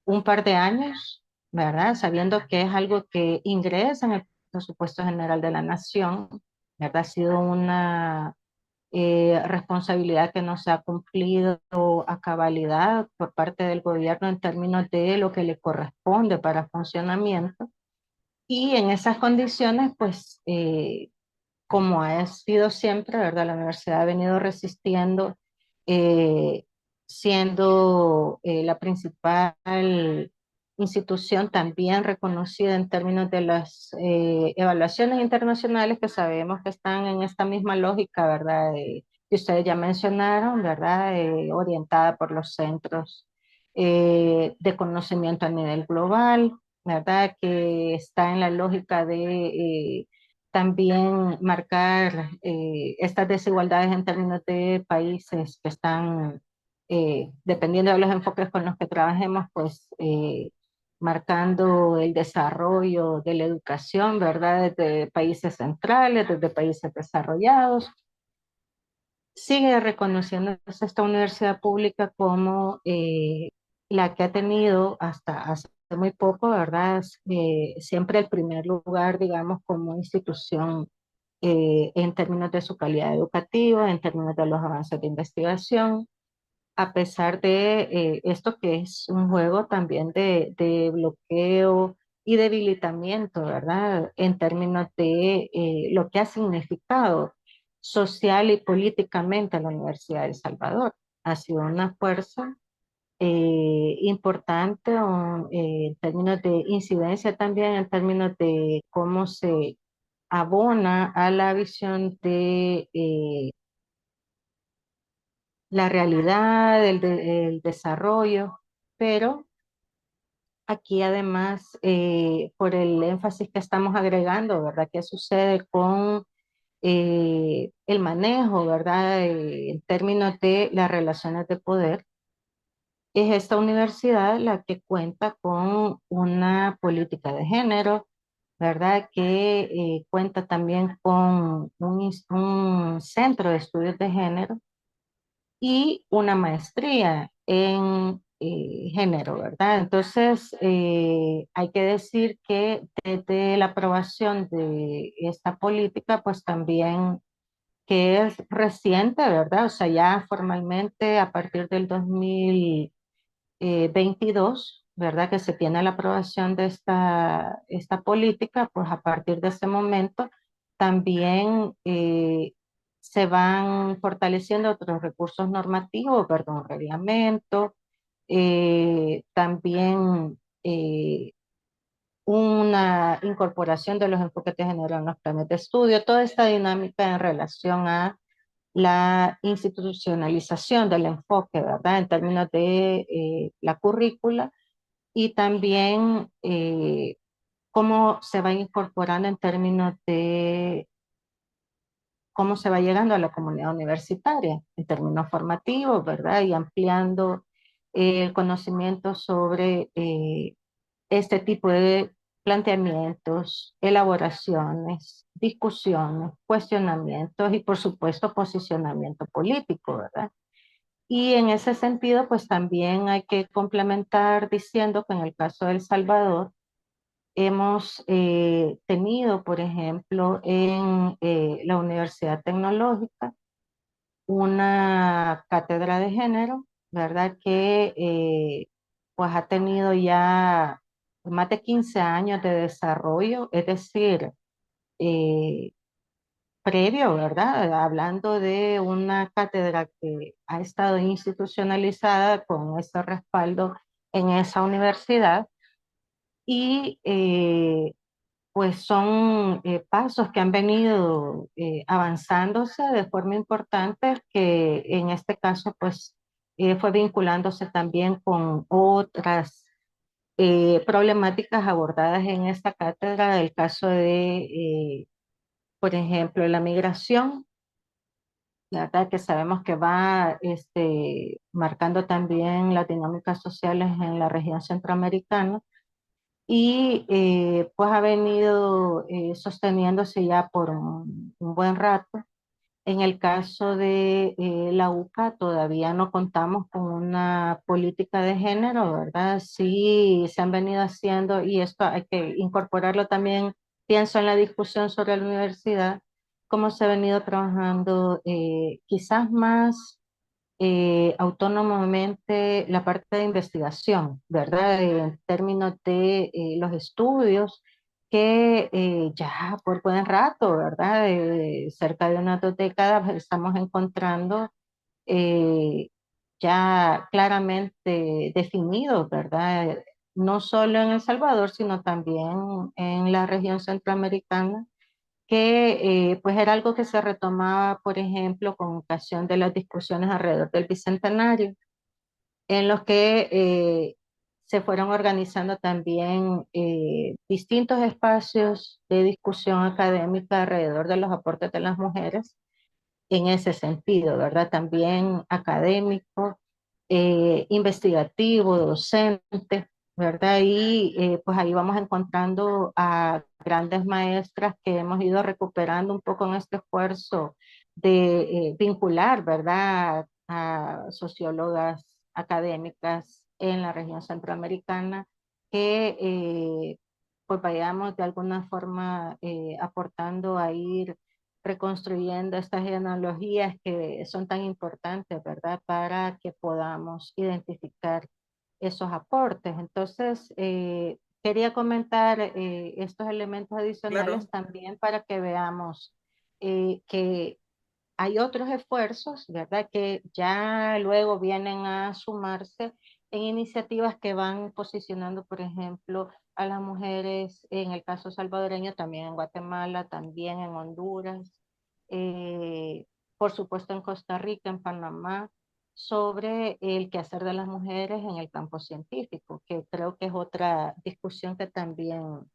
un par de años, ¿verdad? Sabiendo que es algo que ingresa en el presupuesto general de la nación, ¿verdad? Ha sido una responsabilidad que no se ha cumplido a cabalidad por parte del gobierno en términos de lo que le corresponde para funcionamiento. Y en esas condiciones, pues, como ha sido siempre, ¿verdad? La universidad ha venido resistiendo, eh, siendo la principal institución también reconocida en términos de las evaluaciones internacionales que sabemos que están en esta misma lógica, ¿verdad? Que ustedes ya mencionaron, ¿verdad? Orientada por los centros de conocimiento a nivel global, ¿verdad? Que está en la lógica de también marcar estas desigualdades en términos de países que están, dependiendo de los enfoques con los que trabajemos, pues marcando el desarrollo de la educación, ¿verdad? Desde países centrales, desde países desarrollados. Sigue reconociéndose esta universidad pública como la que ha tenido hasta hace muy poco, ¿verdad? Siempre el primer lugar, digamos, como institución en términos de su calidad educativa, en términos de los avances de investigación, a pesar de esto que es un juego también de bloqueo y debilitamiento, ¿verdad? En términos de lo que ha significado social y políticamente a la Universidad de El Salvador. Ha sido una fuerza importante en términos de incidencia también, en términos de cómo se abona a la visión de la realidad, el desarrollo, pero aquí además, por el énfasis que estamos agregando, ¿verdad? ¿Qué sucede con el manejo, ¿verdad? En términos de las relaciones de poder? Es esta universidad la que cuenta con una política de género, ¿verdad? Que cuenta también con un centro de estudios de género y una maestría en género, ¿verdad? Entonces, hay que decir que desde la aprobación de esta política, pues también que es reciente, ¿verdad? O sea, ya formalmente a partir del 2022, ¿verdad? Que se tiene la aprobación de esta política, pues a partir de ese momento también se van fortaleciendo otros recursos normativos, perdón, reglamento, también la incorporación de los enfoques de género en los planes de estudio, toda esta dinámica en relación a la institucionalización del enfoque, ¿verdad? En términos de la currícula y también cómo se va incorporando en términos de cómo se va llegando a la comunidad universitaria en términos formativos, ¿verdad? Y ampliando el conocimiento sobre este tipo de planteamientos, elaboraciones, discusiones, cuestionamientos y por supuesto posicionamiento político, ¿verdad? Y en ese sentido, pues también hay que complementar diciendo que en el caso de El Salvador, hemos tenido, por ejemplo, en la Universidad Tecnológica, una cátedra de género, ¿verdad? Que pues ha tenido ya más de 15 años de desarrollo, es decir, eh, previo, ¿verdad? Hablando de una cátedra que ha estado institucionalizada con ese respaldo en esa universidad y pues son pasos que han venido avanzándose de forma importante, que en este caso pues fue vinculándose también con otras problemáticas abordadas en esta cátedra, el caso de, por ejemplo, la migración, ¿verdad? Que sabemos que va marcando también las dinámicas sociales en la región centroamericana y pues ha venido sosteniéndose ya por un buen rato. En el caso de la UCA todavía no contamos con una política de género, ¿verdad? Sí se han venido haciendo y esto hay que incorporarlo también, pienso en la discusión sobre la universidad, cómo se ha venido trabajando quizás más autónomamente la parte de investigación, ¿verdad? En términos de los estudios que ya por buen rato, ¿verdad? Cerca de unas 2 décadas estamos encontrando eh, ya claramente definidos, ¿verdad? No solo en El Salvador, sino también en la región centroamericana que pues era algo que se retomaba, por ejemplo, con ocasión de las discusiones alrededor del Bicentenario, en los que se fueron organizando también distintos espacios de discusión académica alrededor de los aportes de las mujeres en ese sentido, ¿verdad? También académico, investigativo, docente, ¿verdad? Y pues ahí vamos encontrando a grandes maestras que hemos ido recuperando un poco en este esfuerzo de vincular, ¿verdad? A sociólogas académicas en la región centroamericana que pues vayamos de alguna forma aportando a ir reconstruyendo estas genealogías que son tan importantes, ¿verdad? Para que podamos identificar esos aportes. Entonces, quería comentar estos elementos Claro. adicionales también para que veamos que hay otros esfuerzos, ¿verdad? Que ya luego vienen a sumarse en iniciativas que van posicionando, por ejemplo, a las mujeres, en el caso salvadoreño, también en Guatemala, también en Honduras, eh, por supuesto en Costa Rica, en Panamá, sobre el quehacer de las mujeres en el campo científico, que creo que es otra discusión que también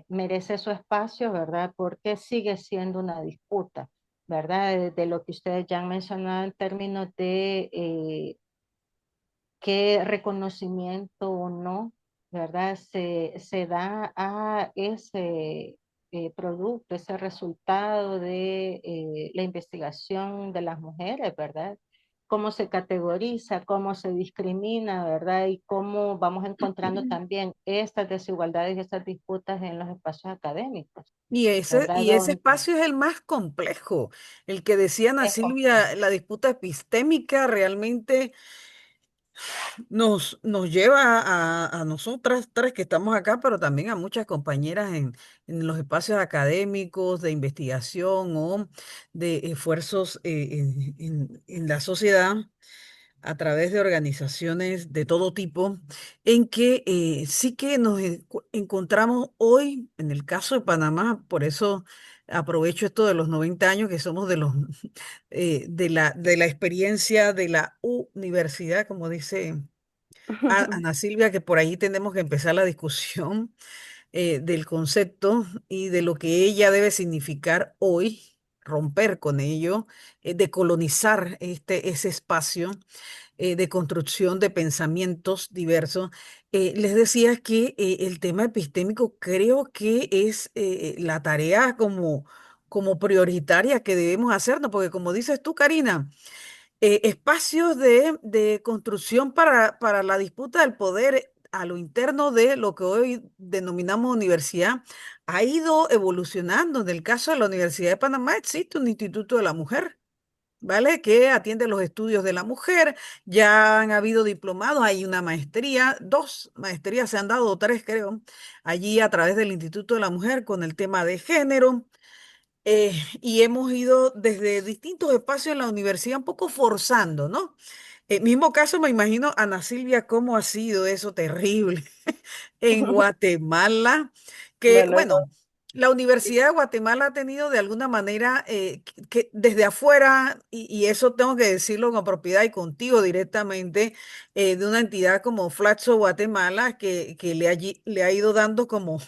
merece su espacio, ¿verdad? Porque sigue siendo una disputa, ¿verdad? De lo que ustedes ya han mencionado en términos de qué reconocimiento o no, ¿verdad? Se da a ese producto, ese resultado de la investigación de las mujeres, ¿verdad? Cómo se categoriza, cómo se discrimina, ¿verdad? Y cómo vamos encontrando también estas desigualdades y estas disputas en los espacios académicos, ¿verdad? Y ese Donde espacio es el más complejo. El que decía Ana es Silvia, la disputa epistémica realmente nos lleva a nosotras tres que estamos acá, pero también a muchas compañeras en los espacios académicos, de investigación o de esfuerzos en la sociedad a través de organizaciones de todo tipo, en que sí que nos encontramos hoy, en el caso de Panamá, por eso aprovecho esto de los 90 años, que somos de los de la experiencia de la universidad, como dice Ana Silvia, que por ahí tenemos que empezar la discusión del concepto y de lo que ella debe significar hoy, romper con ello, decolonizar ese espacio de construcción de pensamientos diversos. Les decía que el tema epistémico creo que es la tarea como prioritaria que debemos hacernos, porque como dices tú, Karina, espacios de construcción para la disputa del poder a lo interno de lo que hoy denominamos universidad ha ido evolucionando. En el caso de la Universidad de Panamá existe un Instituto de la Mujer, ¿vale? Que atiende los estudios de la mujer. Ya han habido diplomados, hay una maestría, dos maestrías se han dado, o tres creo, allí a través del Instituto de la Mujer con el tema de género. Y hemos ido desde distintos espacios en la universidad, un poco forzando, ¿no? Mismo caso, me imagino, Ana Silvia, cómo ha sido eso terrible en Guatemala, que Bueno, bueno, la Universidad de Guatemala ha tenido de alguna manera que desde afuera, y eso tengo que decirlo con propiedad y contigo directamente, de una entidad como Flaxo Guatemala, que le ha ido dando como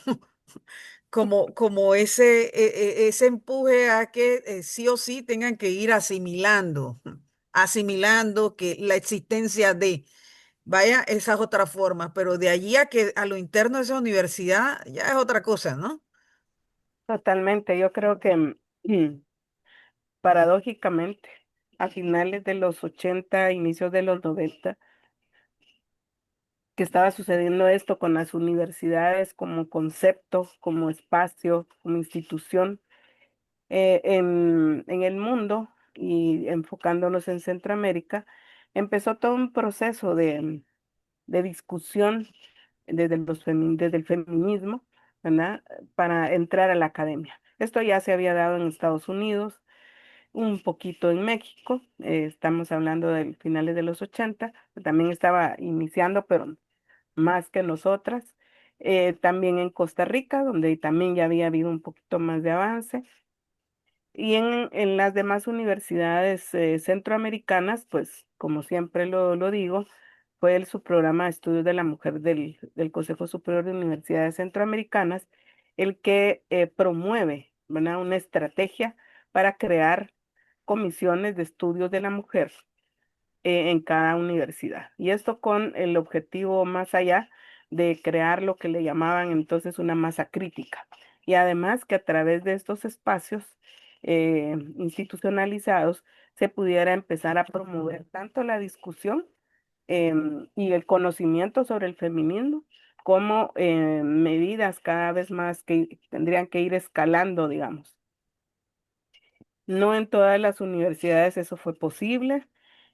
ese empuje a que sí o sí tengan que ir asimilando que la existencia de, vaya, esas otras formas, pero de allí a que a lo interno de esa universidad ya es otra cosa, ¿no? totalmente. Yo creo que paradójicamente, a finales de los 80, inicios de los 90, que estaba sucediendo esto con las universidades como concepto, como espacio, como institución en el mundo y enfocándonos en Centroamérica, empezó todo un proceso de discusión desde el feminismo, ¿verdad? Para entrar a la academia. Esto ya se había dado en Estados Unidos, un poquito en México, estamos hablando de finales de los 80, también estaba iniciando, pero más que nosotras. También en Costa Rica, donde también ya había habido un poquito más de avance. Y en las demás universidades centroamericanas, pues como siempre lo digo, fue el subprograma de estudios de la mujer del Consejo Superior de Universidades Centroamericanas el que promueve, ¿verdad? Una estrategia para crear comisiones de estudios de la mujer en cada universidad. Y esto con el objetivo más allá de crear lo que le llamaban entonces una masa crítica. Y además que a través de estos espacios institucionalizados se pudiera empezar a promover tanto la discusión y el conocimiento sobre el feminismo como medidas cada vez más que tendrían que ir escalando, digamos. No en todas las universidades eso fue posible.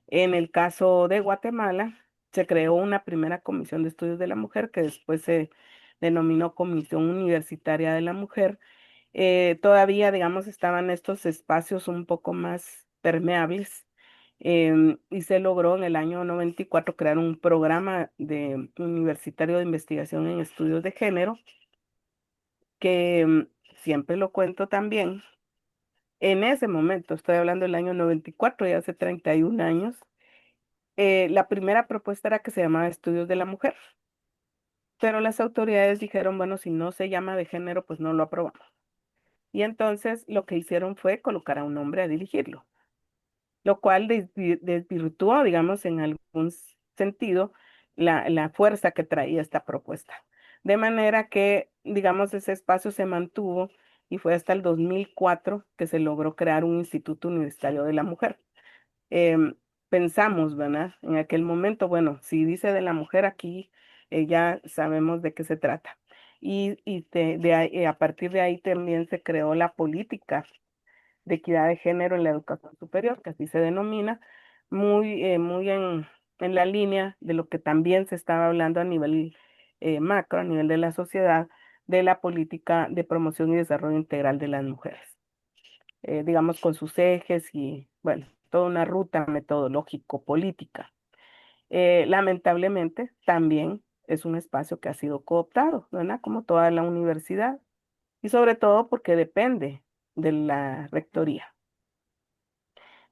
En el caso de Guatemala, se creó una primera comisión de estudios de la mujer que después se denominó Comisión Universitaria de la Mujer. Todavía, digamos, estaban estos espacios un poco más permeables y se logró en el año 94 crear un programa universitario de investigación en estudios de género que siempre lo cuento también. En ese momento, estoy hablando del año 94, ya hace 31 años, la primera propuesta era que se llamaba Estudios de la Mujer, pero las autoridades dijeron, bueno, si no se llama de género, pues no lo aprobamos. Y entonces lo que hicieron fue colocar a un hombre a dirigirlo, lo cual desvirtuó, digamos, en algún sentido, la fuerza que traía esta propuesta. De manera que, digamos, ese espacio se mantuvo y fue hasta el 2004 que se logró crear un Instituto Universitario de la Mujer. em, Pensamos, ¿verdad? En aquel momento, bueno, si dice de la mujer aquí, ya sabemos de qué se trata. A partir de ahí también se creó la política de equidad de género en la educación superior, que así se denomina, muy en la línea de lo que también se estaba hablando a nivel macro, a nivel de la sociedad, de la política de promoción y desarrollo integral de las mujeres, digamos, con sus ejes y, bueno, toda una ruta metodológico-política. Lamentablemente, también es un espacio que ha sido cooptado, ¿verdad? Como toda la universidad, y sobre todo porque depende de la rectoría.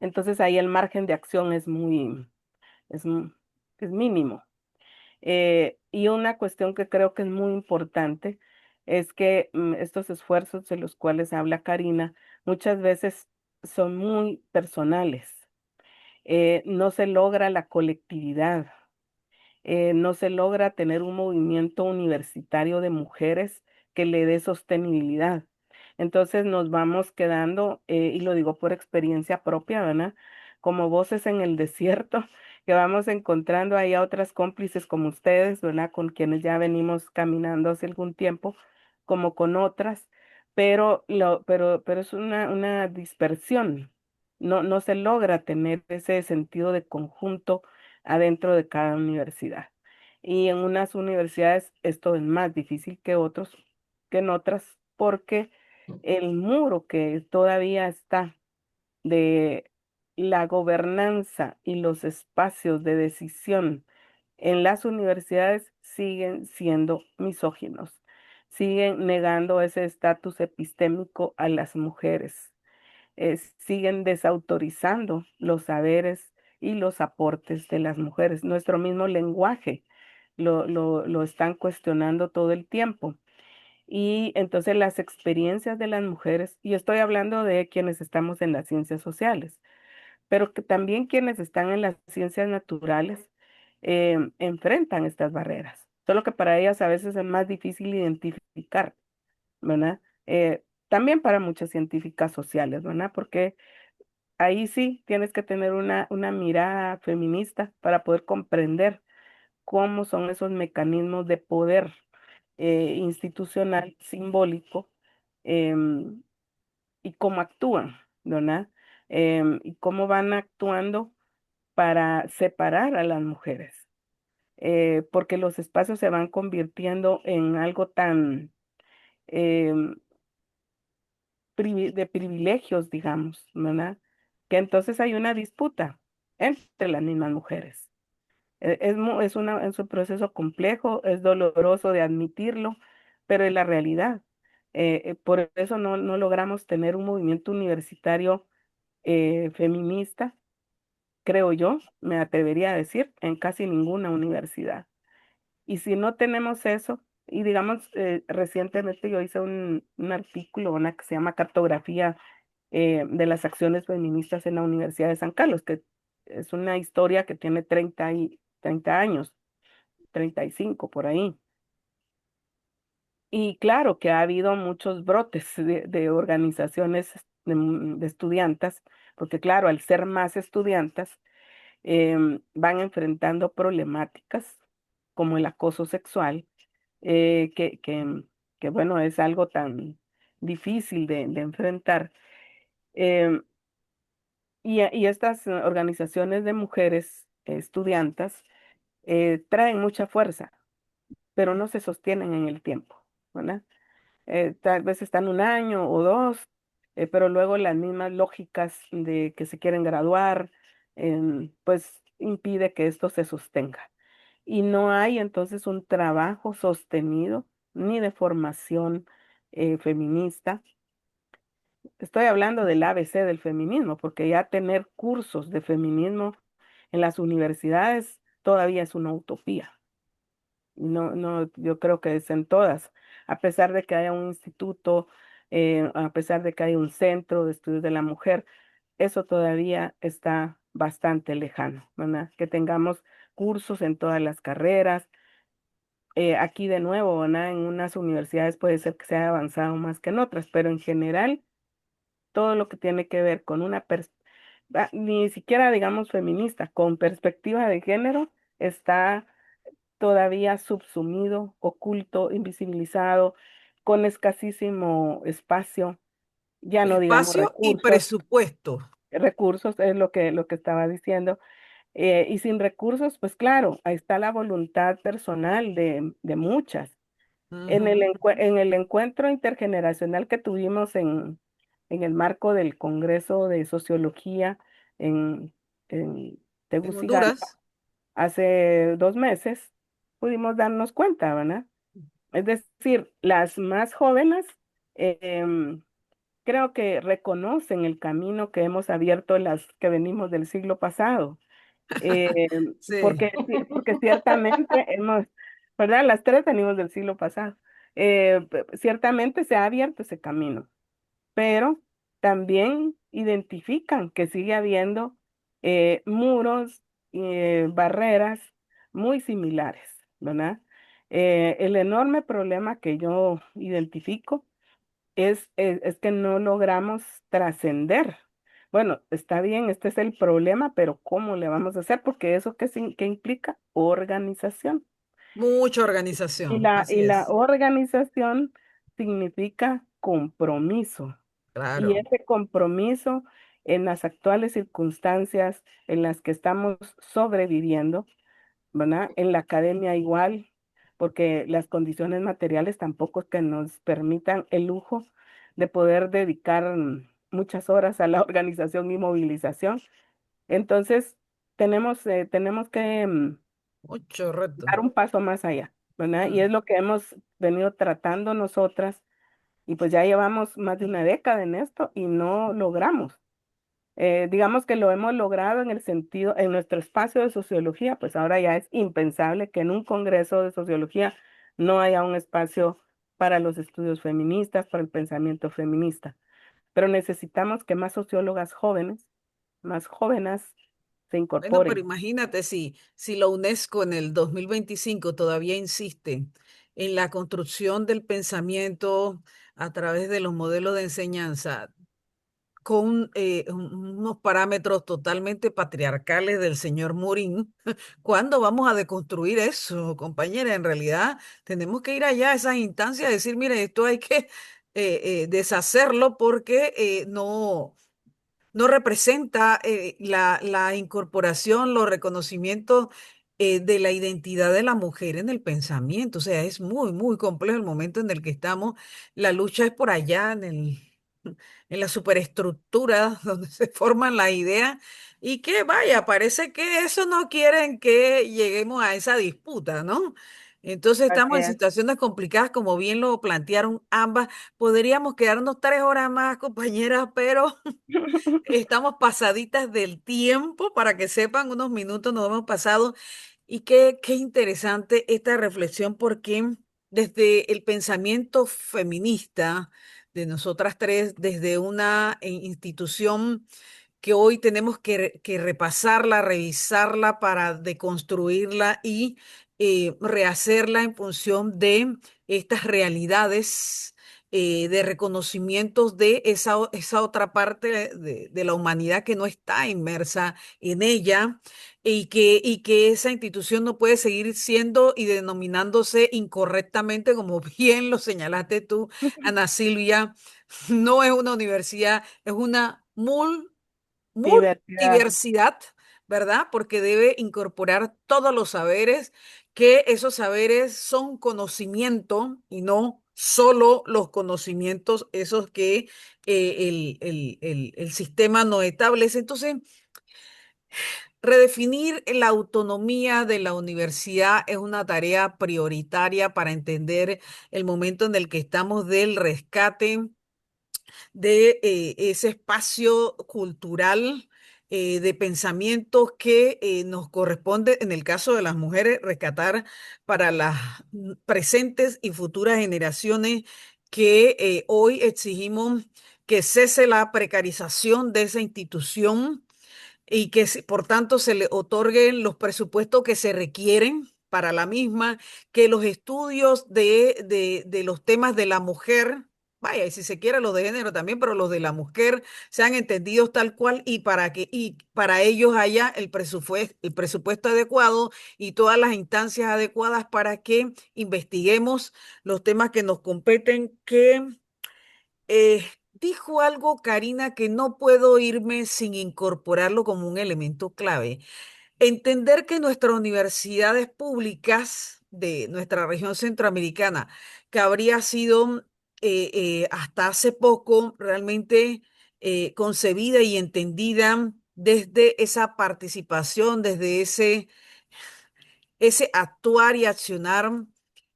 Entonces ahí el margen de acción es, mu- es mínimo. Y una cuestión que creo que es muy importante es que estos esfuerzos de los cuales habla Karina muchas veces son muy personales. No se logra la colectividad, no se logra tener un movimiento universitario de mujeres que le dé sostenibilidad. Entonces nos vamos quedando, y lo digo por experiencia propia, ¿verdad? Como voces en el desierto, que vamos encontrando ahí a otras cómplices como ustedes, ¿verdad? Con quienes ya venimos caminando hace algún tiempo, como con otras, pero es una dispersión. No se logra tener ese sentido de conjunto adentro de cada universidad. Y en unas universidades esto es más difícil que en otras, porque el muro que todavía está de la gobernanza y los espacios de decisión en las universidades siguen siendo misóginos, siguen negando ese estatus epistémico a las mujeres, siguen desautorizando los saberes y los aportes de las mujeres. Nuestro mismo lenguaje lo están cuestionando todo el tiempo. Y entonces las experiencias de las mujeres, y estoy hablando de quienes estamos en las ciencias sociales, pero que también quienes están en las ciencias naturales enfrentan estas barreras, solo que para ellas a veces es más difícil identificar, ¿verdad? También para muchas científicas sociales, ¿verdad? Porque ahí sí tienes que tener una mirada feminista para poder comprender cómo son esos mecanismos de poder institucional, simbólico, em, y cómo actúan, ¿verdad? Y cómo van actuando para separar a las mujeres, porque los espacios se van convirtiendo en algo tan em, de privilegios, digamos, ¿verdad? Que entonces hay una disputa entre las mismas mujeres. Es un proceso complejo, es doloroso de admitirlo, pero es la realidad. Por eso no logramos tener un movimiento universitario feminista, creo yo, me atrevería a decir, en casi ninguna universidad. Y si no tenemos eso, y digamos, recientemente yo hice un artículo, una que se llama Cartografía de las acciones feministas en la Universidad de San Carlos, que es una historia que tiene 30 años, 35 por ahí. Y claro que ha habido muchos brotes de organizaciones de estudiantas, porque claro, al ser más estudiantas, van enfrentando problemáticas como el acoso sexual, eh, que, que, que bueno, es algo tan difícil de enfrentar. Em, y estas organizaciones de mujeres estudiantas traen mucha fuerza, pero no se sostienen en el tiempo, ¿verdad? Tal vez están un año o dos, pero luego las mismas lógicas de que se quieren graduar, pues impide que esto se sostenga. Y no hay entonces un trabajo sostenido ni de formación feminista. Estoy hablando del ABC del feminismo, porque ya tener cursos de feminismo en las universidades todavía es una utopía. No, yo creo que es en todas, a pesar de que haya un instituto, a pesar de que haya un centro de estudios de la mujer, eso todavía está bastante lejano, ¿verdad? Que tengamos cursos en todas las carreras. Aquí de nuevo, ¿verdad? En unas universidades puede ser que se haya avanzado más que en otras, pero en general todo lo que tiene que ver con ni siquiera digamos feminista, con perspectiva de género, está todavía subsumido, oculto, invisibilizado, con escasísimo espacio, ya no digamos Espacio y presupuesto. recursos es lo que estaba diciendo. Y sin recursos, pues claro, ahí está la voluntad personal de muchas. Ujú. En el encuentro intergeneracional que tuvimos en el marco del Congreso de Sociología en En Tegucigalpa, Honduras. hace 2 meses, pudimos darnos cuenta, ¿verdad? Es decir, las más jóvenes em, creo que reconocen el camino que hemos abierto las que venimos del siglo pasado, eh, Sí. porque ciertamente hemos, ¿verdad? Las tres venimos del siglo pasado. Ciertamente se ha abierto ese camino, pero también identifican que sigue habiendo muros, barreras muy similares, ¿verdad? El enorme problema que yo identifico es que no logramos trascender. Bueno, está bien, este es el problema, pero ¿cómo le vamos a hacer? Porque eso qué implica organización. Mucha Y organización, la, así y la es. organización significa compromiso. Y Claro. ese compromiso en las actuales circunstancias en las que estamos sobreviviendo, ¿verdad? En la academia igual, porque las condiciones materiales tampoco es que nos permitan el lujo de poder dedicar muchas horas a la organización y movilización. Entonces, tenemos que Mucho reto. dar un paso más allá, ¿verdad? Y es lo que hemos venido tratando nosotras, y pues ya llevamos más de una década en esto y no logramos. Digamos que lo hemos logrado en el sentido, en nuestro espacio de sociología, pues ahora ya es impensable que en un congreso de sociología no haya un espacio para los estudios feministas, para el pensamiento feminista. Pero necesitamos que más sociólogas jóvenes, más jóvenes, se Bueno, pero incorporen. imagínate si la UNESCO en el 2025 todavía insiste en la construcción del pensamiento a través de los modelos de enseñanza con unos parámetros totalmente patriarcales del señor Morín. ¿Cuándo vamos a deconstruir eso, compañera? En realidad tenemos que ir allá a esas instancias y decir, mire, esto hay que deshacerlo porque no representa la incorporación, los reconocimientos de la identidad de la mujer en el pensamiento. O sea, es muy, muy complejo el momento en el que estamos. La lucha es por allá, en la superestructura donde se forman las ideas. Y que vaya, parece que eso no quieren que lleguemos a esa disputa, ¿no? Entonces Así estamos en es. situaciones complicadas, como bien lo plantearon ambas. Podríamos quedarnos 3 horas más, compañeras, pero estamos pasaditas del tiempo, para que sepan, unos minutos nos hemos pasado. Y qué interesante esta reflexión, porque desde el pensamiento feminista de nosotras tres, desde una institución que hoy tenemos que repasarla, revisarla para deconstruirla y rehacerla en función de estas realidades, de reconocimientos de esa otra parte de la humanidad que no está inmersa en ella, y que esa institución no puede seguir siendo y denominándose incorrectamente, como bien lo señalaste tú, Ana Silvia. No es una universidad, es una Diversidad. multiversidad, ¿verdad? Porque debe incorporar todos los saberes, que esos saberes son conocimiento y no solo los conocimientos esos que el sistema no establece. Entonces, redefinir la autonomía de la universidad es una tarea prioritaria para entender el momento en el que estamos del rescate de ese espacio cultural, de pensamientos que nos corresponde, en el caso de las mujeres, rescatar para las presentes y futuras generaciones, que hoy exigimos que cese la precarización de esa institución y que por tanto se le otorguen los presupuestos que se requieren para la misma, que los estudios de los temas de la mujer, vaya, y si se quiere los de género también, pero los de la mujer sean entendidos tal cual, y para ellos haya el presupuesto adecuado y todas las instancias adecuadas para que investiguemos los temas que nos competen. Dijo algo, Karina, que no puedo irme sin incorporarlo como un elemento clave. Entender que nuestras universidades públicas de nuestra región centroamericana, que habría sido hasta hace poco realmente concebida y entendida desde esa participación, desde ese ese actuar y accionar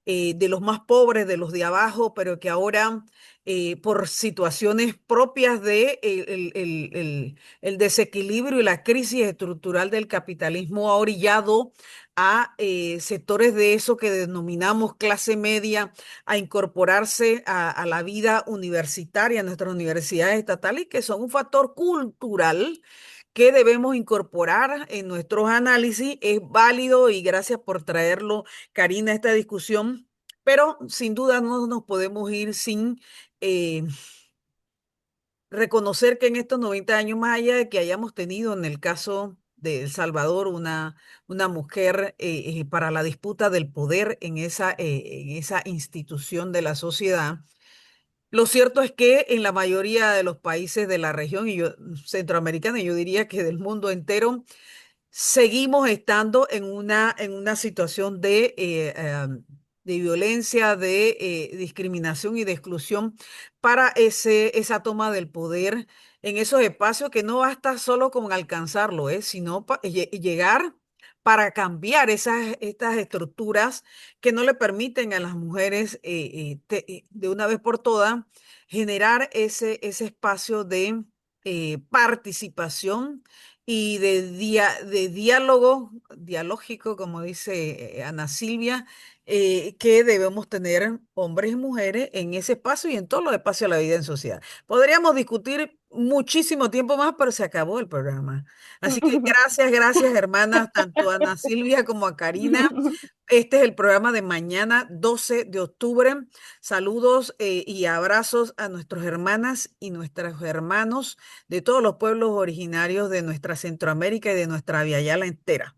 de los más pobres, de los de abajo, pero que ahora por situaciones propias de el desequilibrio y la crisis estructural del capitalismo ha orillado a sectores de eso que denominamos clase media a incorporarse a la vida universitaria en nuestras universidades estatales y que son un factor cultural que debemos incorporar en nuestros análisis. Es válido y gracias por traerlo, Karina, a esta discusión, pero sin duda no nos podemos ir sin eh, reconocer que en estos 90 años, más allá de que hayamos tenido en el caso de El Salvador una mujer para la disputa del poder en esa institución de la sociedad, lo cierto es que en la mayoría de los países de la región y yo, centroamericana, y yo diría que del mundo entero, seguimos estando en una situación de violencia, de discriminación y de exclusión para esa toma del poder en esos espacios que no basta solo con alcanzarlo, sino llegar para cambiar estas estructuras que no le permiten a las mujeres de una vez por todas generar ese espacio de participación y de diálogo, dialógico, como dice Ana Silvia, que debemos tener hombres y mujeres en ese espacio y en todos los espacios de la vida en sociedad. Podríamos discutir muchísimo tiempo más, pero se acabó el programa. Así que gracias, gracias, hermanas, tanto a Ana Silvia como a Karina. Este es el programa de mañana, 12 de octubre. Saludos y abrazos a nuestras hermanas y nuestros hermanos de todos los pueblos originarios de nuestra Centroamérica y de nuestra Via Yala entera.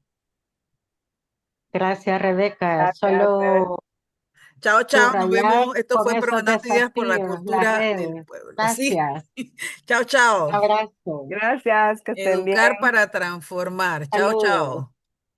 Gracias, Rebeca. Gracias, Rebe. Chao, chao, nos Subrayar vemos. Esto con fue esos Pregonando Ideas por la desafíos, las Cultura del redes. Pueblo. Sí, Gracias. chao, chao. Abrazo. Gracias, que estén bien. Educar para transformar. Chao, Saludos. chao.